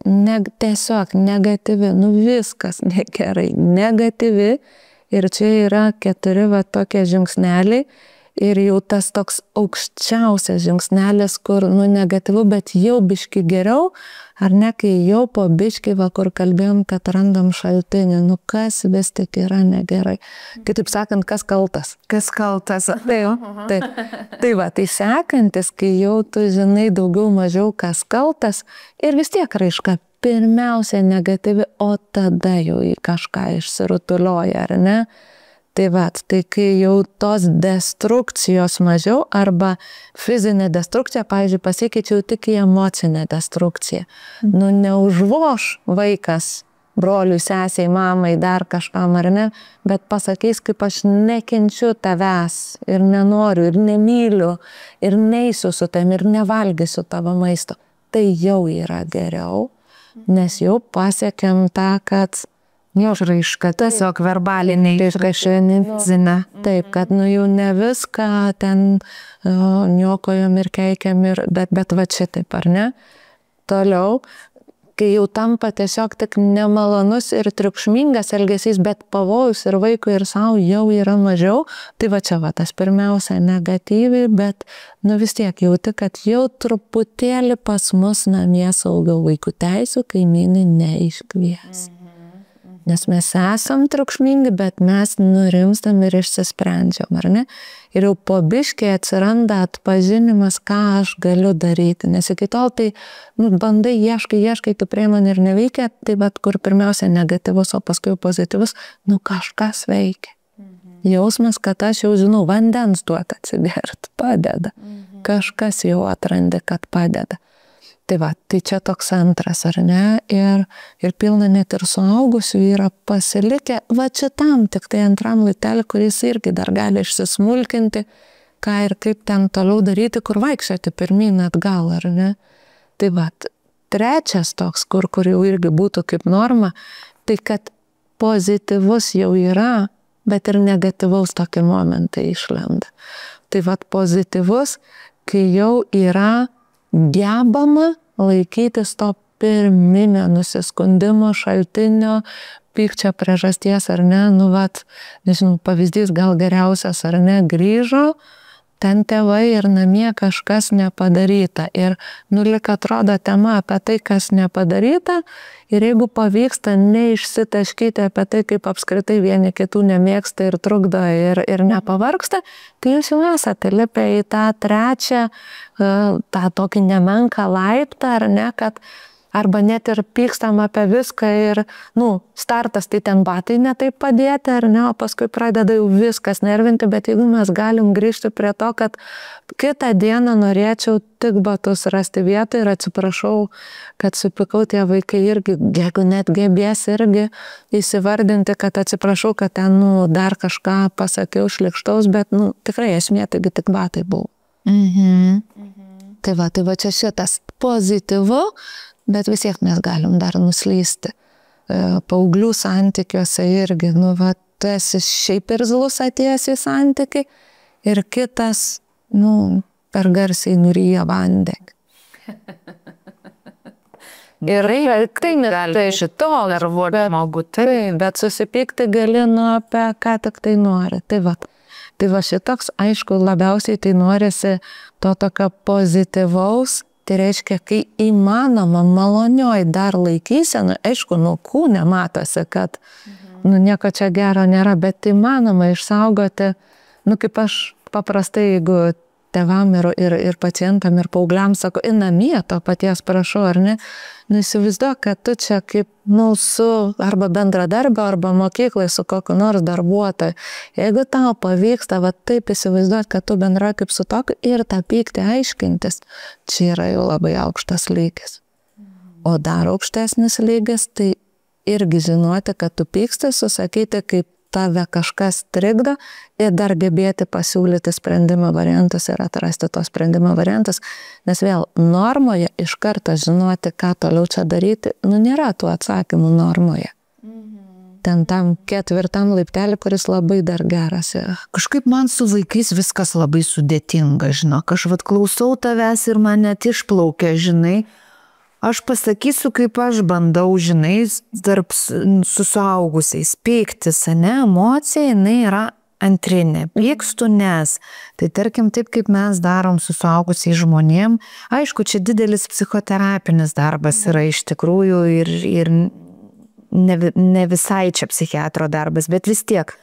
tiesiog negatyvi, viskas negerai, negatyvi, ir čia yra 4 tokie žingsneliai. Ir jau tas toks aukščiausias žingsnelis, kur negatyvu, bet jau biški geriau, ar ne, kai jau po biški, kur kalbėjom, kad randam šaltinį, kas vis tik yra negerai. Kitaip sakant, kas kaltas? Kas kaltas? Tai sekantis, kai jau tu žinai daugiau mažiau, kas kaltas, ir vis tiek raiška pirmiausia negatyvi, o tada jau į kažką išsirutulioja, ar ne? Tai kai jau tos destrukcijos mažiau arba fizinė destrukcija, pavyzdžiui, pasikeičiau tik į emocinę destrukciją. Neužvoš vaikas broliui, sesiai, mamai, dar kažkam ar ne, bet pasakys, kaip aš nekenčiu tavęs ir nenoriu ir nemyliu ir neisiu su tavim ir nevalgysiu tavo maisto. Tai jau yra geriau, nes jau pasiekėm tą, kad išraiška, tiesiog verbalinė išraiška, fizinė. Taip, kad jau ne viską ten niokojom ir keikiam, bet šitaip, ar ne? Toliau, kai jau tampa tiesiog tik nemalonus ir triukšmingas elgesys, bet pavojus ir vaikui ir savo jau yra mažiau, tai čia tas pirmiausia negatyviai, bet vis tiek jauti, kad jau truputėlį pas mus namie saugiau vaikų teisių kaimynai neiškvies. Nes mes esam triukšmingi, bet mes nurimstam ir išsisprendžiam, ar ne? Ir jau po biškį atsiranda atpažinimas, ką aš galiu daryti. Nes iki tol tai bandai, ieškai, tu priemonė ir neveikia, tai kur pirmiausia negatyvus, o paskui pozityvus, kažkas veikia. Jausmas, kad aš jau žinau, vandens duoti atsigert, padeda. Kažkas jau atrandi, kad padeda. Tai čia toks antras, ar ne? Ir pilna net ir suaugusių yra pasilikę, šitam tik tai antram laitelį, kuris irgi dar gali išsismulkinti, ką ir kaip ten toliau daryti, kur vaikščioti pirmyn atgal, ar ne? Trečias toks, kur jau irgi būtų kaip norma, tai kad pozityvus jau yra, bet ir negatyvaus tokį momentą išlenda. Pozityvus, kai jau yra gebama laikytis to pirminio nusiskundimo šaltinio, pykčio priežasties, ar ne, nežinau, pavyzdys gal geriausias, ar ne, grįžo, ten tėvai ir namie kažkas nepadaryta. Ir lyg atrodo tema apie tai, kas nepadaryta, ir jeigu pavyksta neišsitaškyti apie tai, kaip apskritai vieni kitų nemėgsta ir trukdo ir nepavargsta, tai jūs jau esate lipę į tą trečią, tą tokį nemenką laiptą, ar ne, kad arba net ir pykstam apie viską ir, startas tai ten batai netaip padėti, ar ne, o paskui pradeda jau viskas nervinti, bet jeigu mes galim grįžti prie to, kad kitą dieną norėčiau tik batus rasti vietą ir atsiprašau, kad supykau, tie vaikai irgi, jeigu net gebės irgi įsivardinti, kad atsiprašau, kad ten, dar kažką pasakiau šlikštaus, bet, tikrai esmė, taigi tik batai buvo. Tai čia šitas pozityvu, bet vis tiek mes galim dar nuslysti. Paauglių santykiuose irgi, tu esi šiaip irzlus atėjęs į santykį ir kitas, per garsiai nuryja vandenį. Ir tai negali šito ar žmogų, bet susipykti gali apie ką tik tai nori. Tai šitoks, aišku, labiausiai tai norisi to tokio pozityvaus. Tai reiškia, kai įmanoma malonioj dar laikysena, aišku, kūne matosi, kad nieko čia gero nėra, bet įmanoma išsaugoti, kaip aš paprastai, jeigu tėvam ir pacientam ir paaugliam sako, į namie to paties prašau, ar ne? Nu, įsivaizduok, kad tu čia kaip, su arba bendradarbio, arba mokyklai su kokiu nors darbuotoju. Jeigu tau pavyksta, va taip įsivaizduoti, kad tu bendrauji kaip su tokiu ir tą pyktį aiškintis, čia yra jau labai aukštas lygis. O dar aukštesnis lygis, tai irgi žinoti, kad tu pyksti, susakyti, kaip tave kažkas trikdo ir dar gebėti pasiūlyti sprendimo variantus ir atrasti tos sprendimo variantus, nes vėl normoje iš karto žinoti, ką toliau čia daryti, nėra tų atsakymų normoje. Ten tam 4 laiptelį, kuris labai dar geras yra. Kažkaip man su vaikais viskas labai sudėtinga, žinok, aš klausau tavęs ir man net išplaukia, žinai. Aš pasakysiu, kaip aš bandau, žinai, su suaugusiais pyktis, ne, emocija, jinai yra antrinė. Pykstu nes. Tai tarkim taip, kaip mes darom su suaugusiais žmonėm. Aišku, čia didelis psichoterapinis darbas yra iš tikrųjų ir ne visai čia psichiatro darbas, bet vis tiek.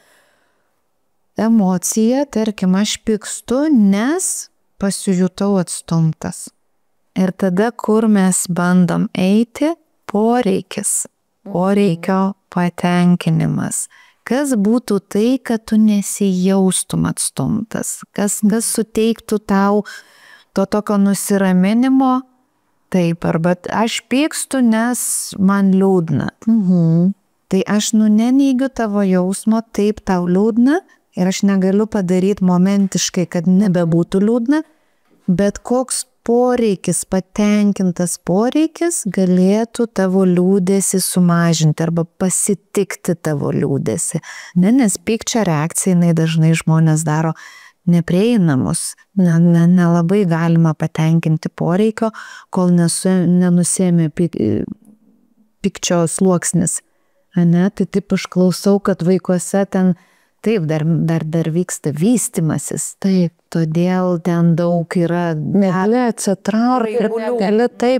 Emocija, tarkim, aš pykstu, nes pasijutau atstumtas. Ir tada, kur mes bandom eiti, poreikio patenkinimas. Kas būtų tai, kad tu nesijaustum atstumtas? Kas suteiktų tau to tokio nusiraminimo? Taip, arba aš pykstu, nes man liūdna. Tai aš neneigiu tavo jausmo, taip tau liūdna ir aš negaliu padaryti momentiškai, kad nebebūtų liūdna, bet koks poreikis, patenkintas poreikis galėtų tavo liūdėsi sumažinti arba pasitikti tavo liūdėsi. Nes pykčio reakcija, jinai dažnai žmonės daro neprieinamus, nelabai galima patenkinti poreikio, kol nenusėmė pykčio sluoksnis. Tai taip aš klausau, kad vaikuose ten taip, dar vyksta vystymasis. Taip, todėl ten daug yra. Negali atsitraukti,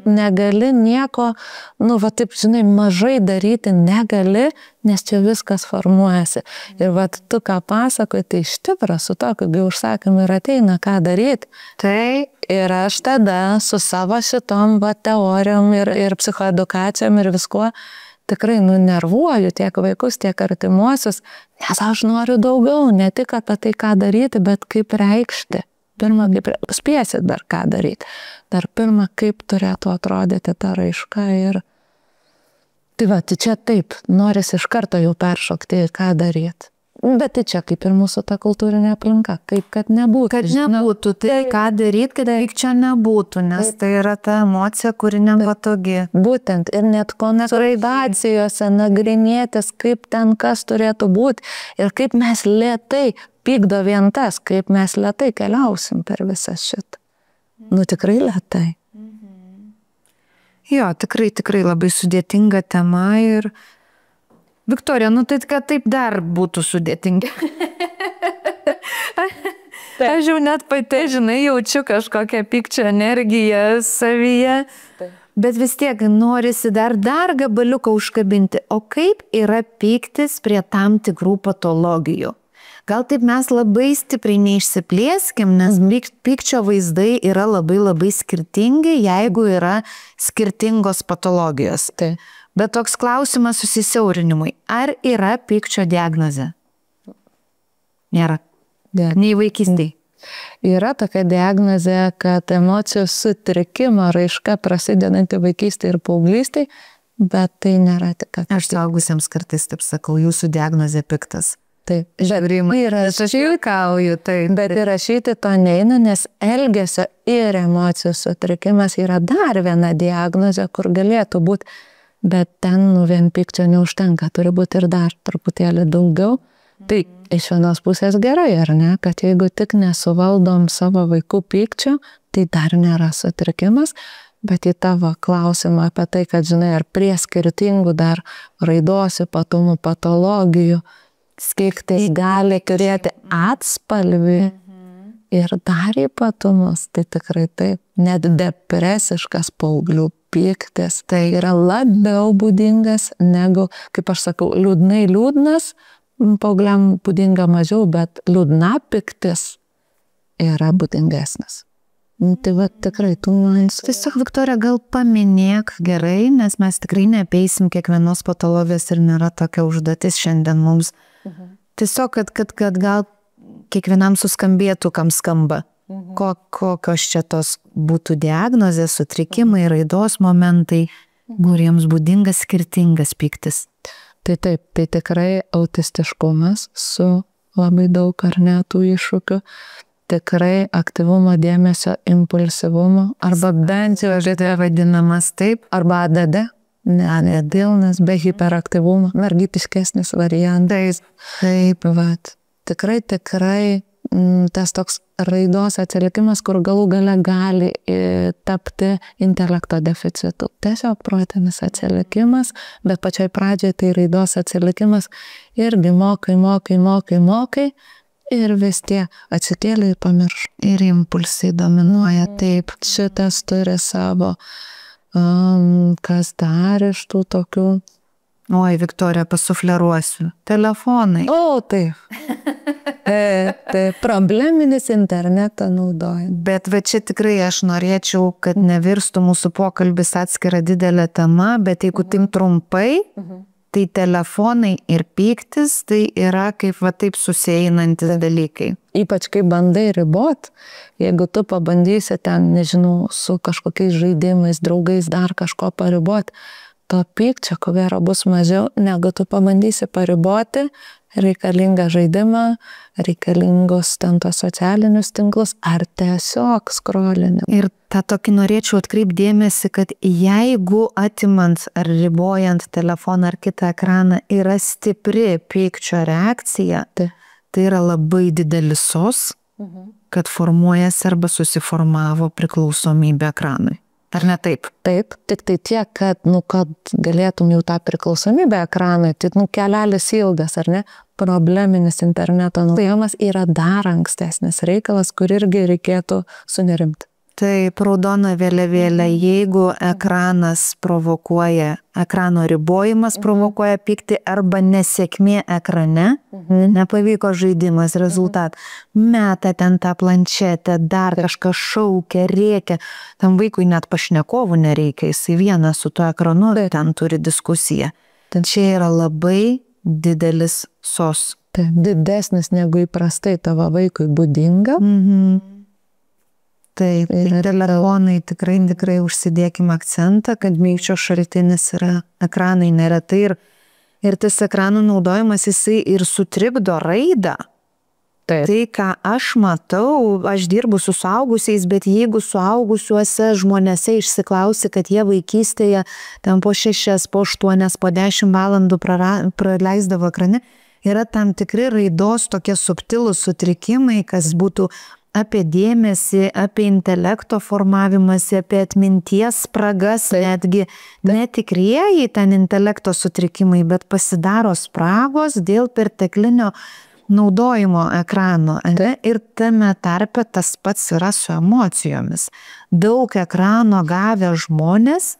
negali nieko, taip, žinai, mažai daryti negali, nes čia viskas formuojasi. Ir tu ką pasakoji, tai iš tikrųjų su tokiu užsakymu ir ateina, ką daryti. Tai ir aš tada su savo šitom teorijom ir psichoedukacijom ir viskuo tikrai nervuoju tiek vaikus, tiek artimuosius, nes aš noriu daugiau, ne tik apie tai, ką daryti, bet kaip reikšti. Pirma, spėsit dar ką daryti. Dar pirma, kaip turėtų atrodyti ta raiška ir... Tai čia taip, norisi iš karto jau peršokti, ką daryti. Bet tai čia kaip ir mūsų ta kultūrinė aplinka, kaip kad nebūtų. Kad nebūtų, tai ką daryti, kad čia nebūtų, nes tai yra ta emocija, kuri nepatogi. Būtent, ir net konsultacijose nagrinėtis, kaip ten kas turėtų būti ir kaip mes lėtai, pykdo vien tas, kaip mes lėtai keliausim per visą šitą. Tikrai lėtai. Jo, tikrai labai sudėtinga tema ir... Viktorija, tai kad taip dar būtų sudėtinga. Aš jau net pati, žinai, jaučiu kažkokią pykčio energiją savyje, bet vis tiek norisi dar gabaliuką užkabinti. O kaip yra pyktis prie tam tikrų patologijų? Gal taip mes labai stipriai neišsiplėskim, nes pykčio vaizdai yra labai skirtingi, jeigu yra skirtingos patologijos. Bet toks klausimas susisiaurinimui. Ar yra pykčio diagnozė? Nėra. Nei vaikystėj. Yra tokia diagnozė, kad emocijų sutrikimo raiška prasidedanti vaikystėj ir paauglystėj, bet tai nėra tik. Aš suaugusiems kartais taip sakau, jūsų diagnozė piktas. Taip, žiūrimai ir aš juokauju, bet įrašyti to neina, nes elgesio ir emocijų sutrikimas yra dar viena diagnozė, kur galėtų būti. Bet ten vien pykčio neužtenka, turi būti ir dar truputėlį daugiau. Tai iš vienos pusės gerai, ar ne, kad jeigu tik nesuvaldom savo vaikų pykčio, tai dar nėra sutrikimas, bet į tavo klausimą apie tai, kad žinai, ar prie skirtingų dar raidos ypatumų patologijų skirtai gali turėti atspalvį ir dar ypatumus, tai tikrai taip, net depresiškas paauglių pyktis, tai yra labiau būdingas negu, kaip aš sakau, liūdnai liūdnas, paaugliam būdinga mažiau, bet liūdna pyktis yra būdingesnis. Tai va tikrai tų nuansų. Tiesiog, Viktorija, gal paminėk gerai, nes mes tikrai neapeisim kiekvienos patologijos ir nėra tokia užduotis šiandien mums. Tiesiog, kad gal kiekvienam suskambėtų, kam skamba. Kokios čia tos būtų diagnozės, sutrikimai, raidos momentai, kuriems būdingas skirtingas pyktis. Tai taip, tai tikrai autistiškumas su labai daug ar ne tų iššūkių. Tikrai aktyvumo, dėmesio, impulsyvumo, arba bent jau vadinamas taip, arba ADD, nedėlnas, be hiperaktyvumo, mergitiškesnis variantais. Taip, vat. Tikrai tas toks raidos atsilikimas, kur galų gale gali tapti intelekto deficitu. Tiesiog protinis atsilikimas, bet pačioj pradžioje tai raidos atsilikimas irgi mokai. Ir vis tie atsikėlė ir pamirš. Ir impulsai dominuoja, taip. Šitas turi savo, kas dar iš tų tokių. Oi, Viktorija, pasufleruosiu. Telefonai. O, taip. Tai probleminis interneto naudojimas. Bet va čia tikrai aš norėčiau, kad nevirstų mūsų pokalbis atskira didelė tema, bet jeigu tim trumpai, tai telefonai ir pyktis tai yra kaip va taip susieinantis dalykai. Ypač kai bandai ribot, jeigu tu pabandysi ten, nežinau, su kažkokiais žaidimais, draugais dar kažko paribot, to pykčio ko gero bus mažiau, negu tu pabandysi pariboti reikalingą žaidimą, reikalingos ten tos socialinius tinklus, ar tiesiog skrolinimą. Ir tą tokį norėčiau atkreipdėmėsi, kad jeigu atimant ar ribojant telefoną ar kitą ekraną yra stipri pykčio reakcija, tai yra labai didelis sos, kad formuojasi arba susiformavo priklausomybė ekranui. Ar ne taip? Taip, tik tai tiek, kad galėtum jau tą priklausomybę ekranui, tai kelelis ilgas, ar ne? Probleminis interneto naudojimas yra dar ankstesnis reikalas, kur irgi reikėtų sunerimti. Taip, raudona vėliavėlė, jeigu ekranas provokuoja, ekrano ribojimas provokuoja pyktį arba nesėkmė ekrane, nepavyko žaidimas, rezultat, meta ten tą planšetę, dar kažką šaukia, rėkia, tam vaikui net pašnekovų nereikia, jisai vienas su tuo ekranu ten turi diskusiją. Ten čia yra labai didelis sos. Taip, didesnis negu įprastai tavo vaikui būdinga. Taip, ir telefonai tikrai užsidėkime akcentą, kad pykčio šaltinis yra ekranai neretai ir tas ekranų naudojimas jisai ir sutrikdo raidą. Taip. Tai, ką aš matau, aš dirbu su suaugusiais, bet jeigu suaugusiuose žmonėse išsiklausi, kad jie vaikystėje ten po 6, po 8, po 10 valandų praleisdavo ekrane, yra tam tikri raidos tokie subtilūs sutrikimai, kas būtų apie dėmesį, apie intelekto formavimąsi, apie atminties spragas, netgi netikrieji ten intelekto sutrikimai, bet pasidaro spragos dėl perteklinio naudojimo ekrano. Ir tame tarpe tas pats yra su emocijomis. Daug ekrano gavę žmonės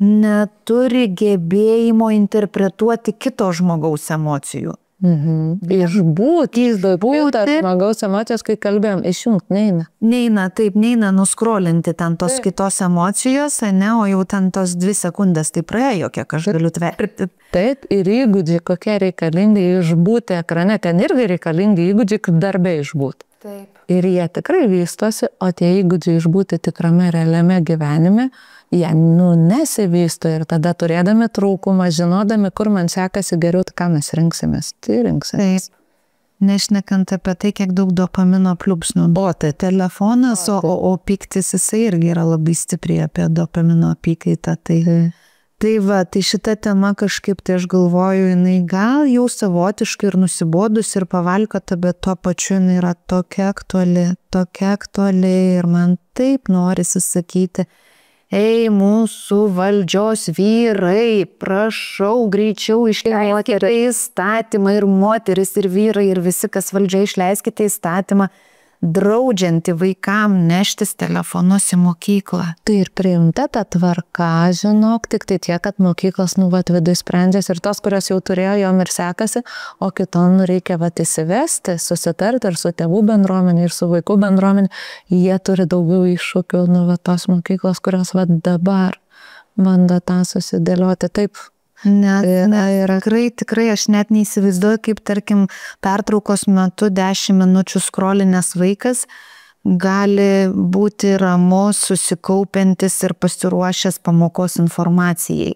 neturi gebėjimo interpretuoti kito žmogaus emocijų. Išbūti tarp žmogaus emocijos, kai kalbėjom, išjungt neina. Neina nuskrolinti ten tos kitos emocijos, ne, o jau ten tos 2 sekundės tai praėjo, kiek aš galiu tverti. Taip, ir įgūdžiai, kokie reikalingi išbūti ekrane, ten irgi reikalingi įgūdžiai, kaip darbė išbūti. Taip. Ir jie tikrai vystosi, o tie įgūdžiai išbūti tikrame realiame gyvenime, jie nesivysto ir tada turėdami trūkumą, žinodami, kur man sekasi geriau, ką mes rinksimės. Tai rinksimės. Taip. Nešnekant apie tai, kiek daug dopamino pliūpsnių. Tai telefonas, o pyktis jisai irgi yra labai stipriai apie dopamino apykaitą. Tai šita tema kažkaip, tai aš galvoju, jinai gal jau savotiškai ir nusibodus ir pavalkota, bet tuo pačiu jinai yra tokia aktuali ir man taip norisi sakyti, ei, mūsų valdžios vyrai, prašau greičiau išleiskite įstatymą ir moteris, ir vyrai, ir visi, kas valdžia, išleiskite įstatymą draudžianti vaikam neštis telefonus į mokyklą. Tai ir priimta ta tvarka, žinok, tik tai tiek, kad mokyklos, viduje sprendžiasi ir tos, kurios jau turėjo, jom ir sekasi, o kitom reikia įsivesti, susitarti ir su tėvų bendruomenė, ir su vaikų bendruomenė. Jie turi daugiau iššūkių, tos mokyklos, kurios dabar bando tą susidėlioti. Taip. Tikrai aš net neįsivaizduoju, kaip tarkim pertraukos metu 10 minučių skrolinės vaikas gali būti ramus, susikaupiantis ir pasiruošęs pamokos informacijai.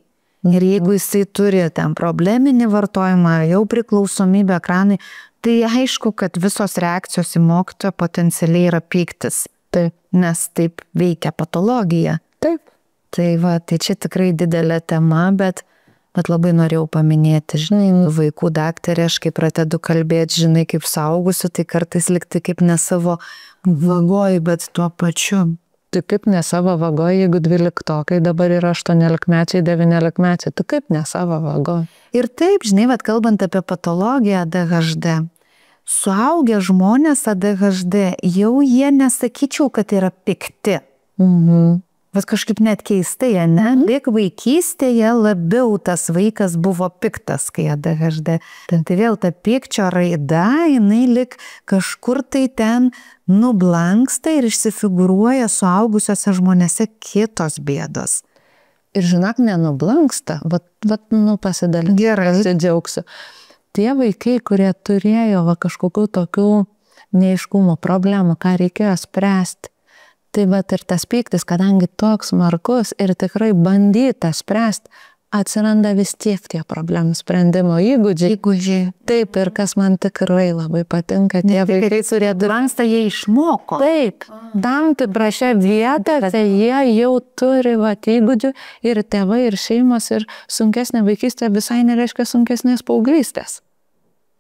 Ir jeigu jisai turi ten probleminį vartojimą, jau priklausomybę ekranai, tai aišku, kad visos reakcijos į mokytoją potencialiai yra pyktis. Taip. Nes taip veikia patologija. Taip. Tai čia tikrai didelė tema, bet labai norėjau paminėti, vaikų daktarė, aš kai pradedu kalbėti, kaip suaugusiu, tai kartais likti kaip ne savo vagoj, bet tuo pačiu. Tai kaip ne savo vagoj, jeigu 12-okai dabar yra 18-mečiai, 19-mečiai, tai kaip ne savo vagoj. Ir taip, kalbant apie patologiją ADHD, suaugę žmonės ADHD, jau jie nesakyčiau, kad yra pikti. Kažkaip net keistai, ne? Lyg vaikystėje labiau tas vaikas buvo piktas, kai ADHD. Tai vėl ta pykčio raida, jinai lyg kažkur tai ten nublanksta ir išsifigūruoja suaugusiuose žmonėse kitos bėdos. Ir žinok, nenublanksta, pasidalinti. Gerai. Pasidžiaugsiu. Tie vaikai, kurie turėjo kažkokių tokių neaiškumų, problemų, ką reikėjo spręsti, tai ir tas pyktis, kadangi toks smarkus ir tikrai bandyta spręsti, atsiranda vis tiek tie problemų sprendimo įgūdžiai. Taip, ir kas man tikrai labai patinka, tie vaikai, kurie dvanksta, jie išmoko. Taip, tam tikrose vietose jie jau turi įgūdžių ir tėvai, ir šeimos, ir sunkesnė vaikystė visai nereiškia sunkesnės paauglystės.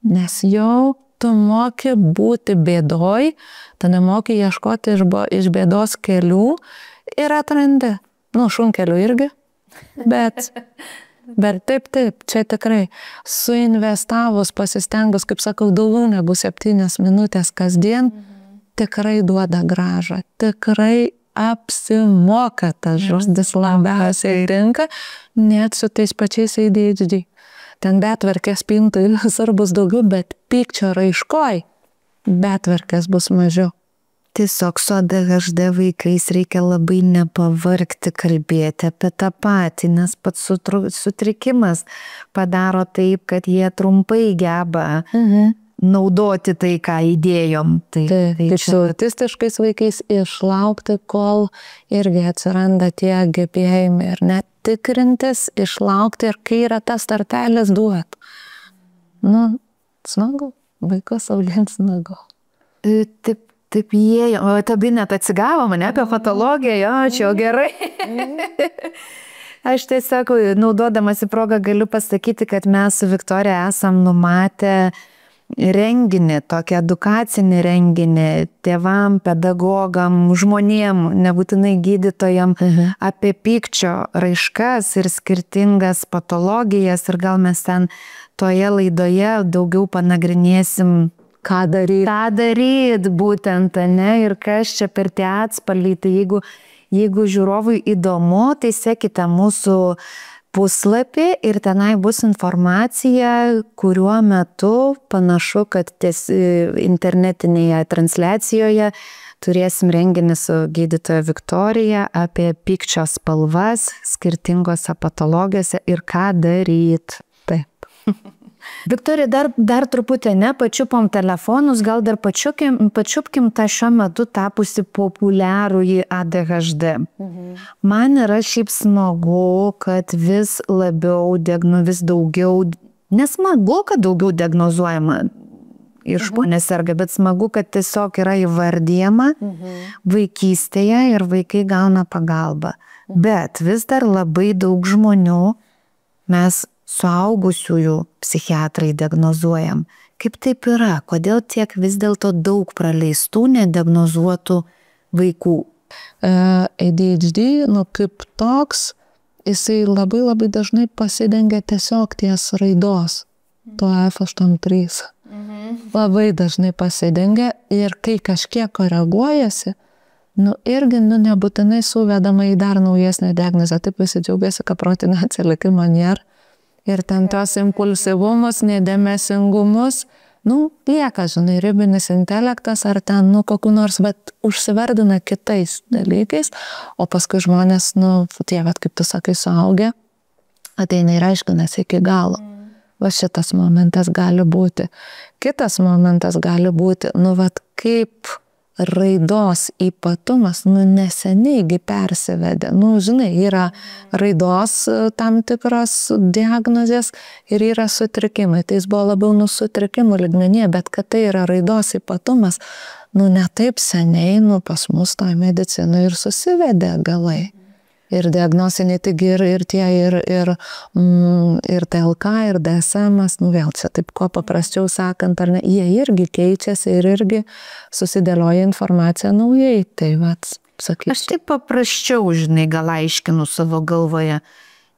Nes jau tu moki būti bėdoj, tada moki ieškoti iš bėdos kelių ir atrandi. Šunkelių irgi, bet taip, čia tikrai suinvestavus, pasistengus, kaip sakau, daugiau negu 7 minutės kasdien, tikrai duoda grąžą, tikrai apsimoka, tas žodis labiausiai tinka, net su tais pačiais ADHD. Ten betvarkės spintai bus daugiau, bet pykčio raiškoj betvarkės bus mažiau. Tiesiog su ADHD vaikais reikia labai nepavargti kalbėti apie tą patį, nes pats sutrikimas padaro taip, kad jie trumpai geba naudoti tai, ką įdėjom. Tai su autistiškais vaikais išlaukti, kol irgi atsiranda tie gebėjimai ir net tikrintis, išlaukti ir kai yra tas startelis duot. Smagu, vaikus augint smagu. Taip jie, tabi net atsigavo mane apie patologiją, čia jau gerai. Aš tiesiog, naudodamasi progą, galiu pasakyti, kad mes su Viktorija esam numatę renginį, tokį edukacinį renginį tėvam, pedagogam, žmonėm, nebūtinai gydytojam, apie pykčio raiškas ir skirtingas patologijas, ir gal mes ten toje laidoje daugiau panagrinėsim, ką daryt būtent, ne, ir kas čia per tie atspalviai. Tai jeigu žiūrovui įdomu, tai sekite mūsų puslapį ir tenai bus informacija, kuriuo metu panašu, kad internetinėje transliacijoje turėsim renginį su gydytoja Viktorija apie pykčio spalvas skirtingose patologijose ir ką daryt. Taip. Viktorija, dar truputį pačiupom telefonus, gal dar pačiupkim tą šiuo metu tapusi populiarųjį ADHD. Man yra šiaip smagu, kad vis labiau, vis daugiau, nesmagu, kad daugiau diagnozuojama ir žmonės serga, bet smagu, kad tiesiog yra įvardyjama vaikystėje ir vaikai gauna pagalbą. Bet vis dar labai daug žmonių mes suaugusiųjų psichiatrai diagnozuojam. Kaip taip yra? Kodėl tiek vis dėlto daug praleistų nediagnozuotų vaikų? ADHD, kaip toks, jisai labai dažnai pasidengia tiesiog ties raidos, to F83. Labai dažnai pasidengia ir kai kažkiek koreguojasi, irgi nebūtinai suvedama į dar naujesnę diagnozę. Taip visi džiaugiasi, kad protinio atsilikimo nėra. Ir ten tos impulsyvumus, nedėmesingumus, lieka, žinai, ribinis intelektas ar ten, kokiu nors, bet užsivardina kitais dalykais, o paskui žmonės, tie, kaip tu sakai, suaugę, ateina ir aiškinasi iki galo. Va šitas momentas gali būti. Kitas momentas gali būti, kaip raidos ypatumas, neseniai persivedė. Žinai, yra raidos tam tikros diagnozės ir yra sutrikimai. Tai jis buvo labiau sutrikimų lygmenyje, bet kad tai yra raidos ypatumas, ne taip seniai, pas mus toj medicinoje ir susivedė galai. Ir diagnostiniai tik ir tie, ir TLK, ir DSM, vėl čia taip kuo paprasčiau sakant, ar ne, jie irgi keičiasi ir irgi susidėlioja informaciją naujai. Tai sakyčiau. Aš taip paprasčiau, žinai, gal aiškinu savo galvoje.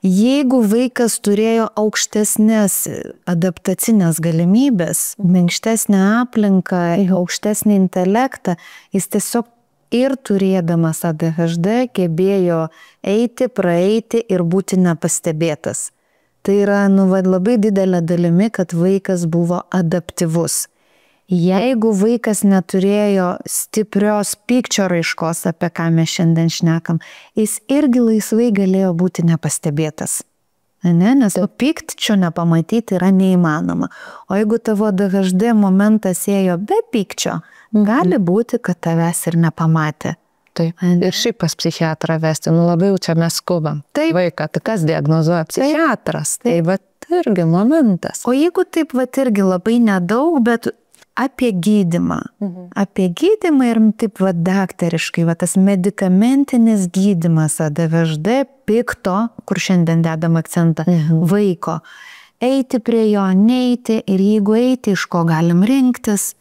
Jeigu vaikas turėjo aukštesnės adaptacinės galimybės, minkštesnę aplinką, aukštesnį intelektą, jis tiesiog ir turėdamas ADHD gebėjo eiti, praeiti ir būti nepastebėtas. Tai yra, labai didelė dalimi, kad vaikas buvo adaptyvus. Jeigu vaikas neturėjo stiprios pykčio raiškos, apie ką mes šiandien šnekam, jis irgi laisvai galėjo būti nepastebėtas. Nes pykčio nepamatyti yra neįmanoma. O jeigu tavo ADHD momentas ėjo be pykčio, gali būti, kad tavęs ir nepamatė. Taip. Ir šiaip pas psichiatrą vesti, labai jau čia mes skubam. Taip. Vaiką, tai kas diagnozuoja? Psichiatras. Tai irgi momentas. O jeigu taip irgi labai nedaug, bet apie gydymą. Apie gydymą ir taip daktariškai, tas medikamentinis gydymas ADHD, pikto, kur šiandien dedam akcentą, vaiko. Eiti prie jo, neiti ir jeigu eiti, iš ko galim rinktis.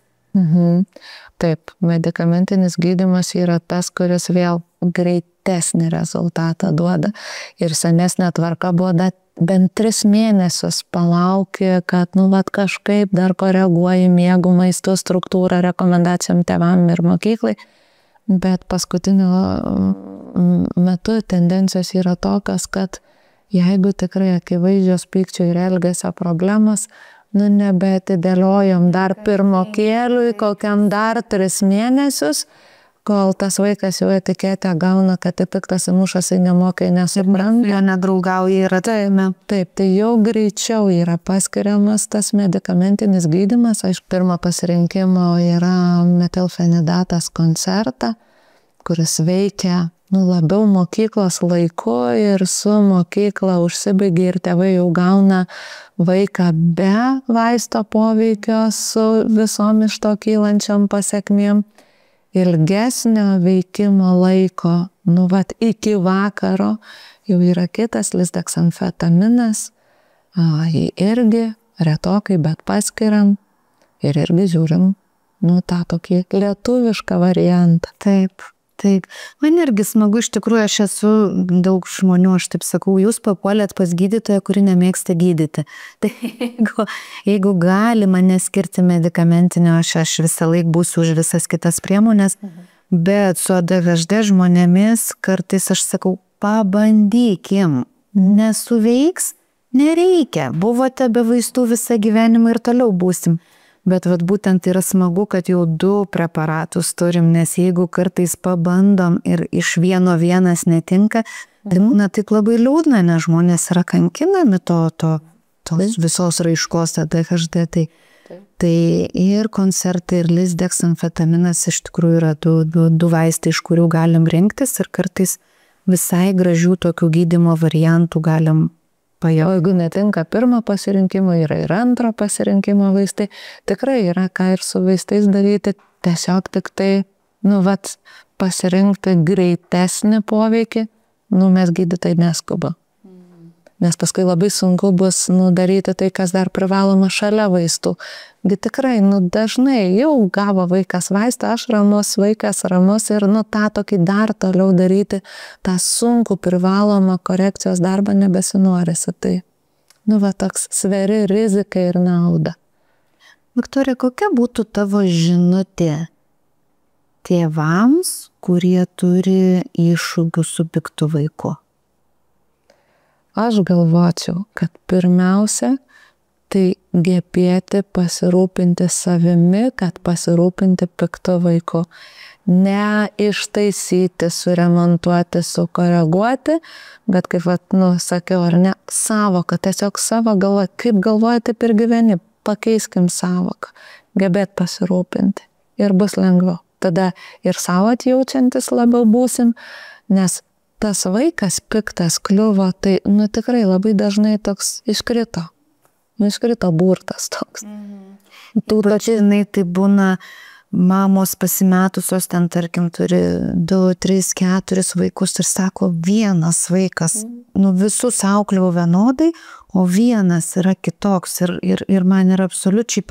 Taip, medikamentinis gydymas yra tas, kuris vėl greitesnį rezultatą duoda. Ir senesnė tvarka buvo bent 3 mėnesius palauki, kad kažkaip dar koreguoji miegų, maisto struktūrą, rekomendacijom tėvam ir mokyklai. Bet paskutiniu metu tendencijos yra tokios, kad jeigu tikrai akivaizdžios pykčio ir elgesio problemos, nebeatidėliojom dar pirmokėliui, kokiam dar 3 mėnesius, kol tas vaikas jau etiketę gauna, kad piktas mušasi, nemokai, nesupranta. Jo nedraugauja ir atėjame. Taip, tai jau greičiau yra paskiriamas tas medikamentinis gydymas. Aišku, pirmo pasirinkimo yra metilfenidatas Concerta, kuris veikia labiau mokyklos laiku ir su mokykla užsibaigia ir tėvai jau gauna vaiką be vaisto poveikio su visom iš to kylančiam pasekmėm. Ilgesnio veikimo laiko, iki vakaro jau yra kitas lisdeksamfetaminas, jį irgi retokai, bet paskiriam ir irgi žiūrim, tą tokį lietuvišką variantą. Taip. Taip. Man irgi smagu, iš tikrųjų, aš esu daug žmonių, aš taip sakau, jūs papuolėt pas gydytoją, kuri nemėgsta gydyti. Tai jeigu gali mane skirti medikamentinio, aš visą laik būsiu už visas kitas priemonės, bet su ADHD žmonėmis kartais aš sakau, pabandykim, nesuveiks, nereikia, buvote be vaistų visą gyvenimą ir toliau būsim. Bet būtent yra smagu, kad jau 2 preparatus turim, nes jeigu kartais pabandom ir iš vienas netinka, tai būna taip labai liūdna, nes žmonės yra kankinami tos visos raiškos ADHD. Tai ir Concerta, ir lisdeksamfetaminas iš tikrųjų yra 2 vaistai, iš kurių galim rinktis ir kartais visai gražių tokių gydymo variantų galim. O jeigu netinka pirmo pasirinkimo, yra ir antro pasirinkimo vaistai, tikrai yra ką ir su vaistais daryti, tiesiog tik tai, pasirinkti greitesnį poveikį, mes gydytojai neskuba. Nes paskui labai sunku bus daryti tai, kas dar privaloma šalia vaistų. Tikrai, dažnai jau gavo vaikas vaistą, aš ramus, vaikas ramus ir tą tokį dar toliau daryti, tą sunkų privalomą korekcijos darbą nebesinorisi. Tai, toks sveri riziką ir naudą. Viktorija, kokia būtų tavo žinutė tėvams, kurie turi iššūkių su piktu vaiku? Aš galvočiau, kad pirmiausia, tai gebėti pasirūpinti savimi, kad pasirūpinti piktu vaiku. Ne ištaisyti, suremontuoti, sukoreguoti, bet kaip, sakiau, ar ne, savoką, tiesiog savo galva, kaip galvoji, taip ir gyveni, pakeiskim savoką, gebėt pasirūpinti ir bus lengviau. Tada ir savo atjaučiantis labiau būsim, nes tas vaikas piktas kliuvo, tai, tikrai labai dažnai toks iškrito burtas toks. Žinai, tai būna mamos pasimetusios, ten tarkim turi 2, 3, 4 vaikus ir sako, vienas vaikas, visus auklėjau vienodai, o vienas yra kitoks ir man yra absoliučiai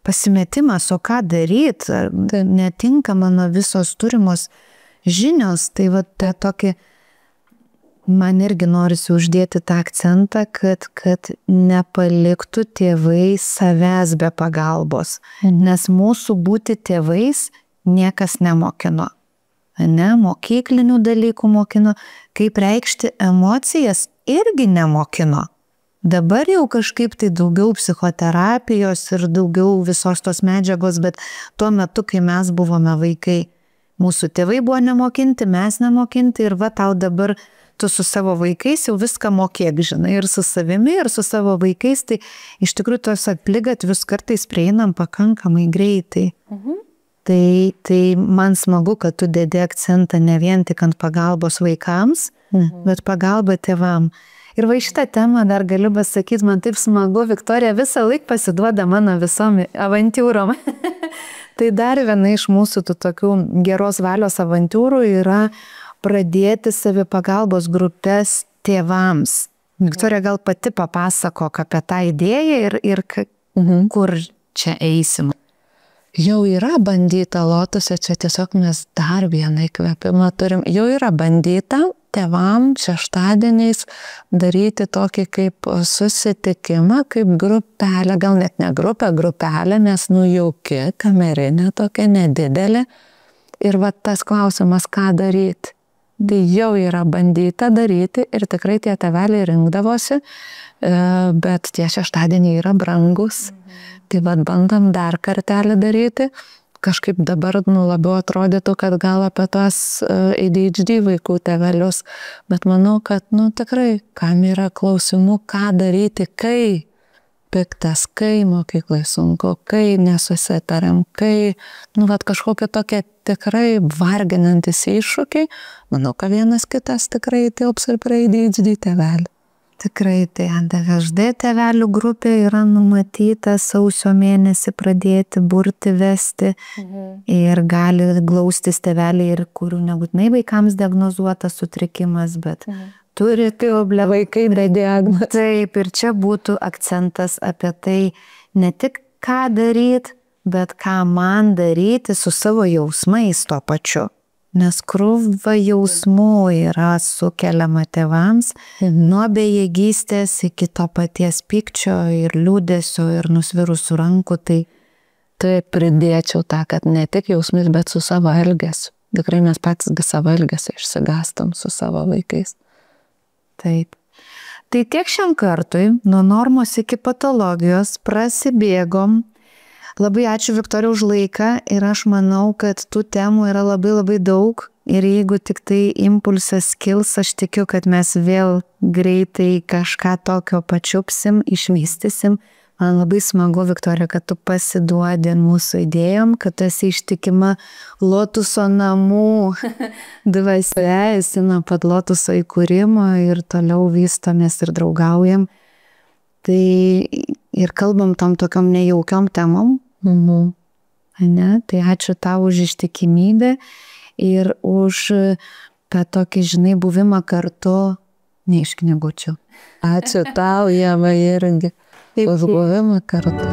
pasimetimas, o ką daryti, netinka mano visos turimos žinios, tai va tokį, man irgi norisi uždėti tą akcentą, kad nepaliktų tėvai savęs be pagalbos, nes mūsų būti tėvais niekas nemokino. Mokyklinių dalykų mokino, kaip reikšti emocijas irgi nemokino. Dabar jau kažkaip tai daugiau psichoterapijos ir daugiau visos tos medžiagos, bet tuo metu, kai mes buvome vaikai, mūsų tėvai buvo nemokinti, mes nemokinti ir va tau dabar tu su savo vaikais jau viską mokėk, žinai, ir su savimi, ir su savo vaikais, tai iš tikrųjų tos akligatvius kartais prieinam pakankamai greitai. Tai man smagu, kad tu dedi akcentą ne vien tik ant pagalbos vaikams, bet pagalba tėvam. Ir va šitą temą dar galiu pasakyti, man taip smagu, Viktorija visą laiką pasiduoda mano visom avantūrom. Tai dar viena iš mūsų tų tokių geros valios avantūrų yra pradėti savipagalbos grupės tėvams. Viktorija, gal pati papasakok apie tą idėją ir kur čia eisim. Jau yra bandyta Lotuse, čia tiesiog mes dar vieną įkvėpimą turim. Jau yra bandyta tėvam šeštadieniais daryti tokį kaip susitikimą, kaip grupelę, gal net ne grupelė, nes jauki, kamerinė tokia nedidelė. Ir va tas klausimas, ką daryti. Tai jau yra bandyta daryti ir tikrai tie tėveliai rinkdavosi, bet tie šeštadieniai yra brangus. Tai va bandam dar kartelį daryti. Kažkaip dabar labiau atrodytų, kad gal apie tos ADHD vaikų tėvelius, bet manau, kad tikrai, kam yra klausimų, ką daryti, kai piktas, kai mokyklai sunku, kai nesusitariam, kai kažkokie tokie tikrai varginantis iššūkiai, manau, kad vienas kitas tikrai tilps ir prie ADHD tėvelių. Tikrai, tai ADHD tėvelių grupė yra numatyta sausio mėnesį pradėti burti, vesti ir gali glaustis tėveliai, ir kurių nebūtinai vaikams diagnozuotas sutrikimas, bet turi vaikai be diagnozės. Taip, ir čia būtų akcentas apie tai ne tik ką daryti, bet ką man daryti su savo jausmais tuo pačiu. Nes krūva jausmų yra sukeliama tėvams nuo bejėgystės iki to paties pykčio ir liūdesio ir nusvirusių rankų. Tai pridėčiau tą, kad ne tik jausmais, bet su savo elgesiu. Tikrai mes patys savo elgesį išsigastam su savo vaikais. Taip. Tai tiek šiam kartui, nuo normos iki patologijos prasibėgom. Labai ačiū, Viktorija, už laiką ir aš manau, kad tų temų yra labai labai daug ir jeigu tik tai impulsas kils, aš tikiu, kad mes vėl greitai kažką tokio pačiupsim, išvystysim. Man labai smagu, Viktorija, kad tu pasiduodi mūsų idėjom, kad tu esi ištikima Lotuso namų dvasia, esi nuo pat Lotuso įkūrimo ir toliau vystomės ir draugaujam. Tai ir kalbam tom tokiom nejaukiom temom. Tai ačiū tau už ištikimybę ir už tą tokį, žinai, buvimą kartu, ne iš knygučių. Ačiū tau, Ieva, irgi už buvimą kartu.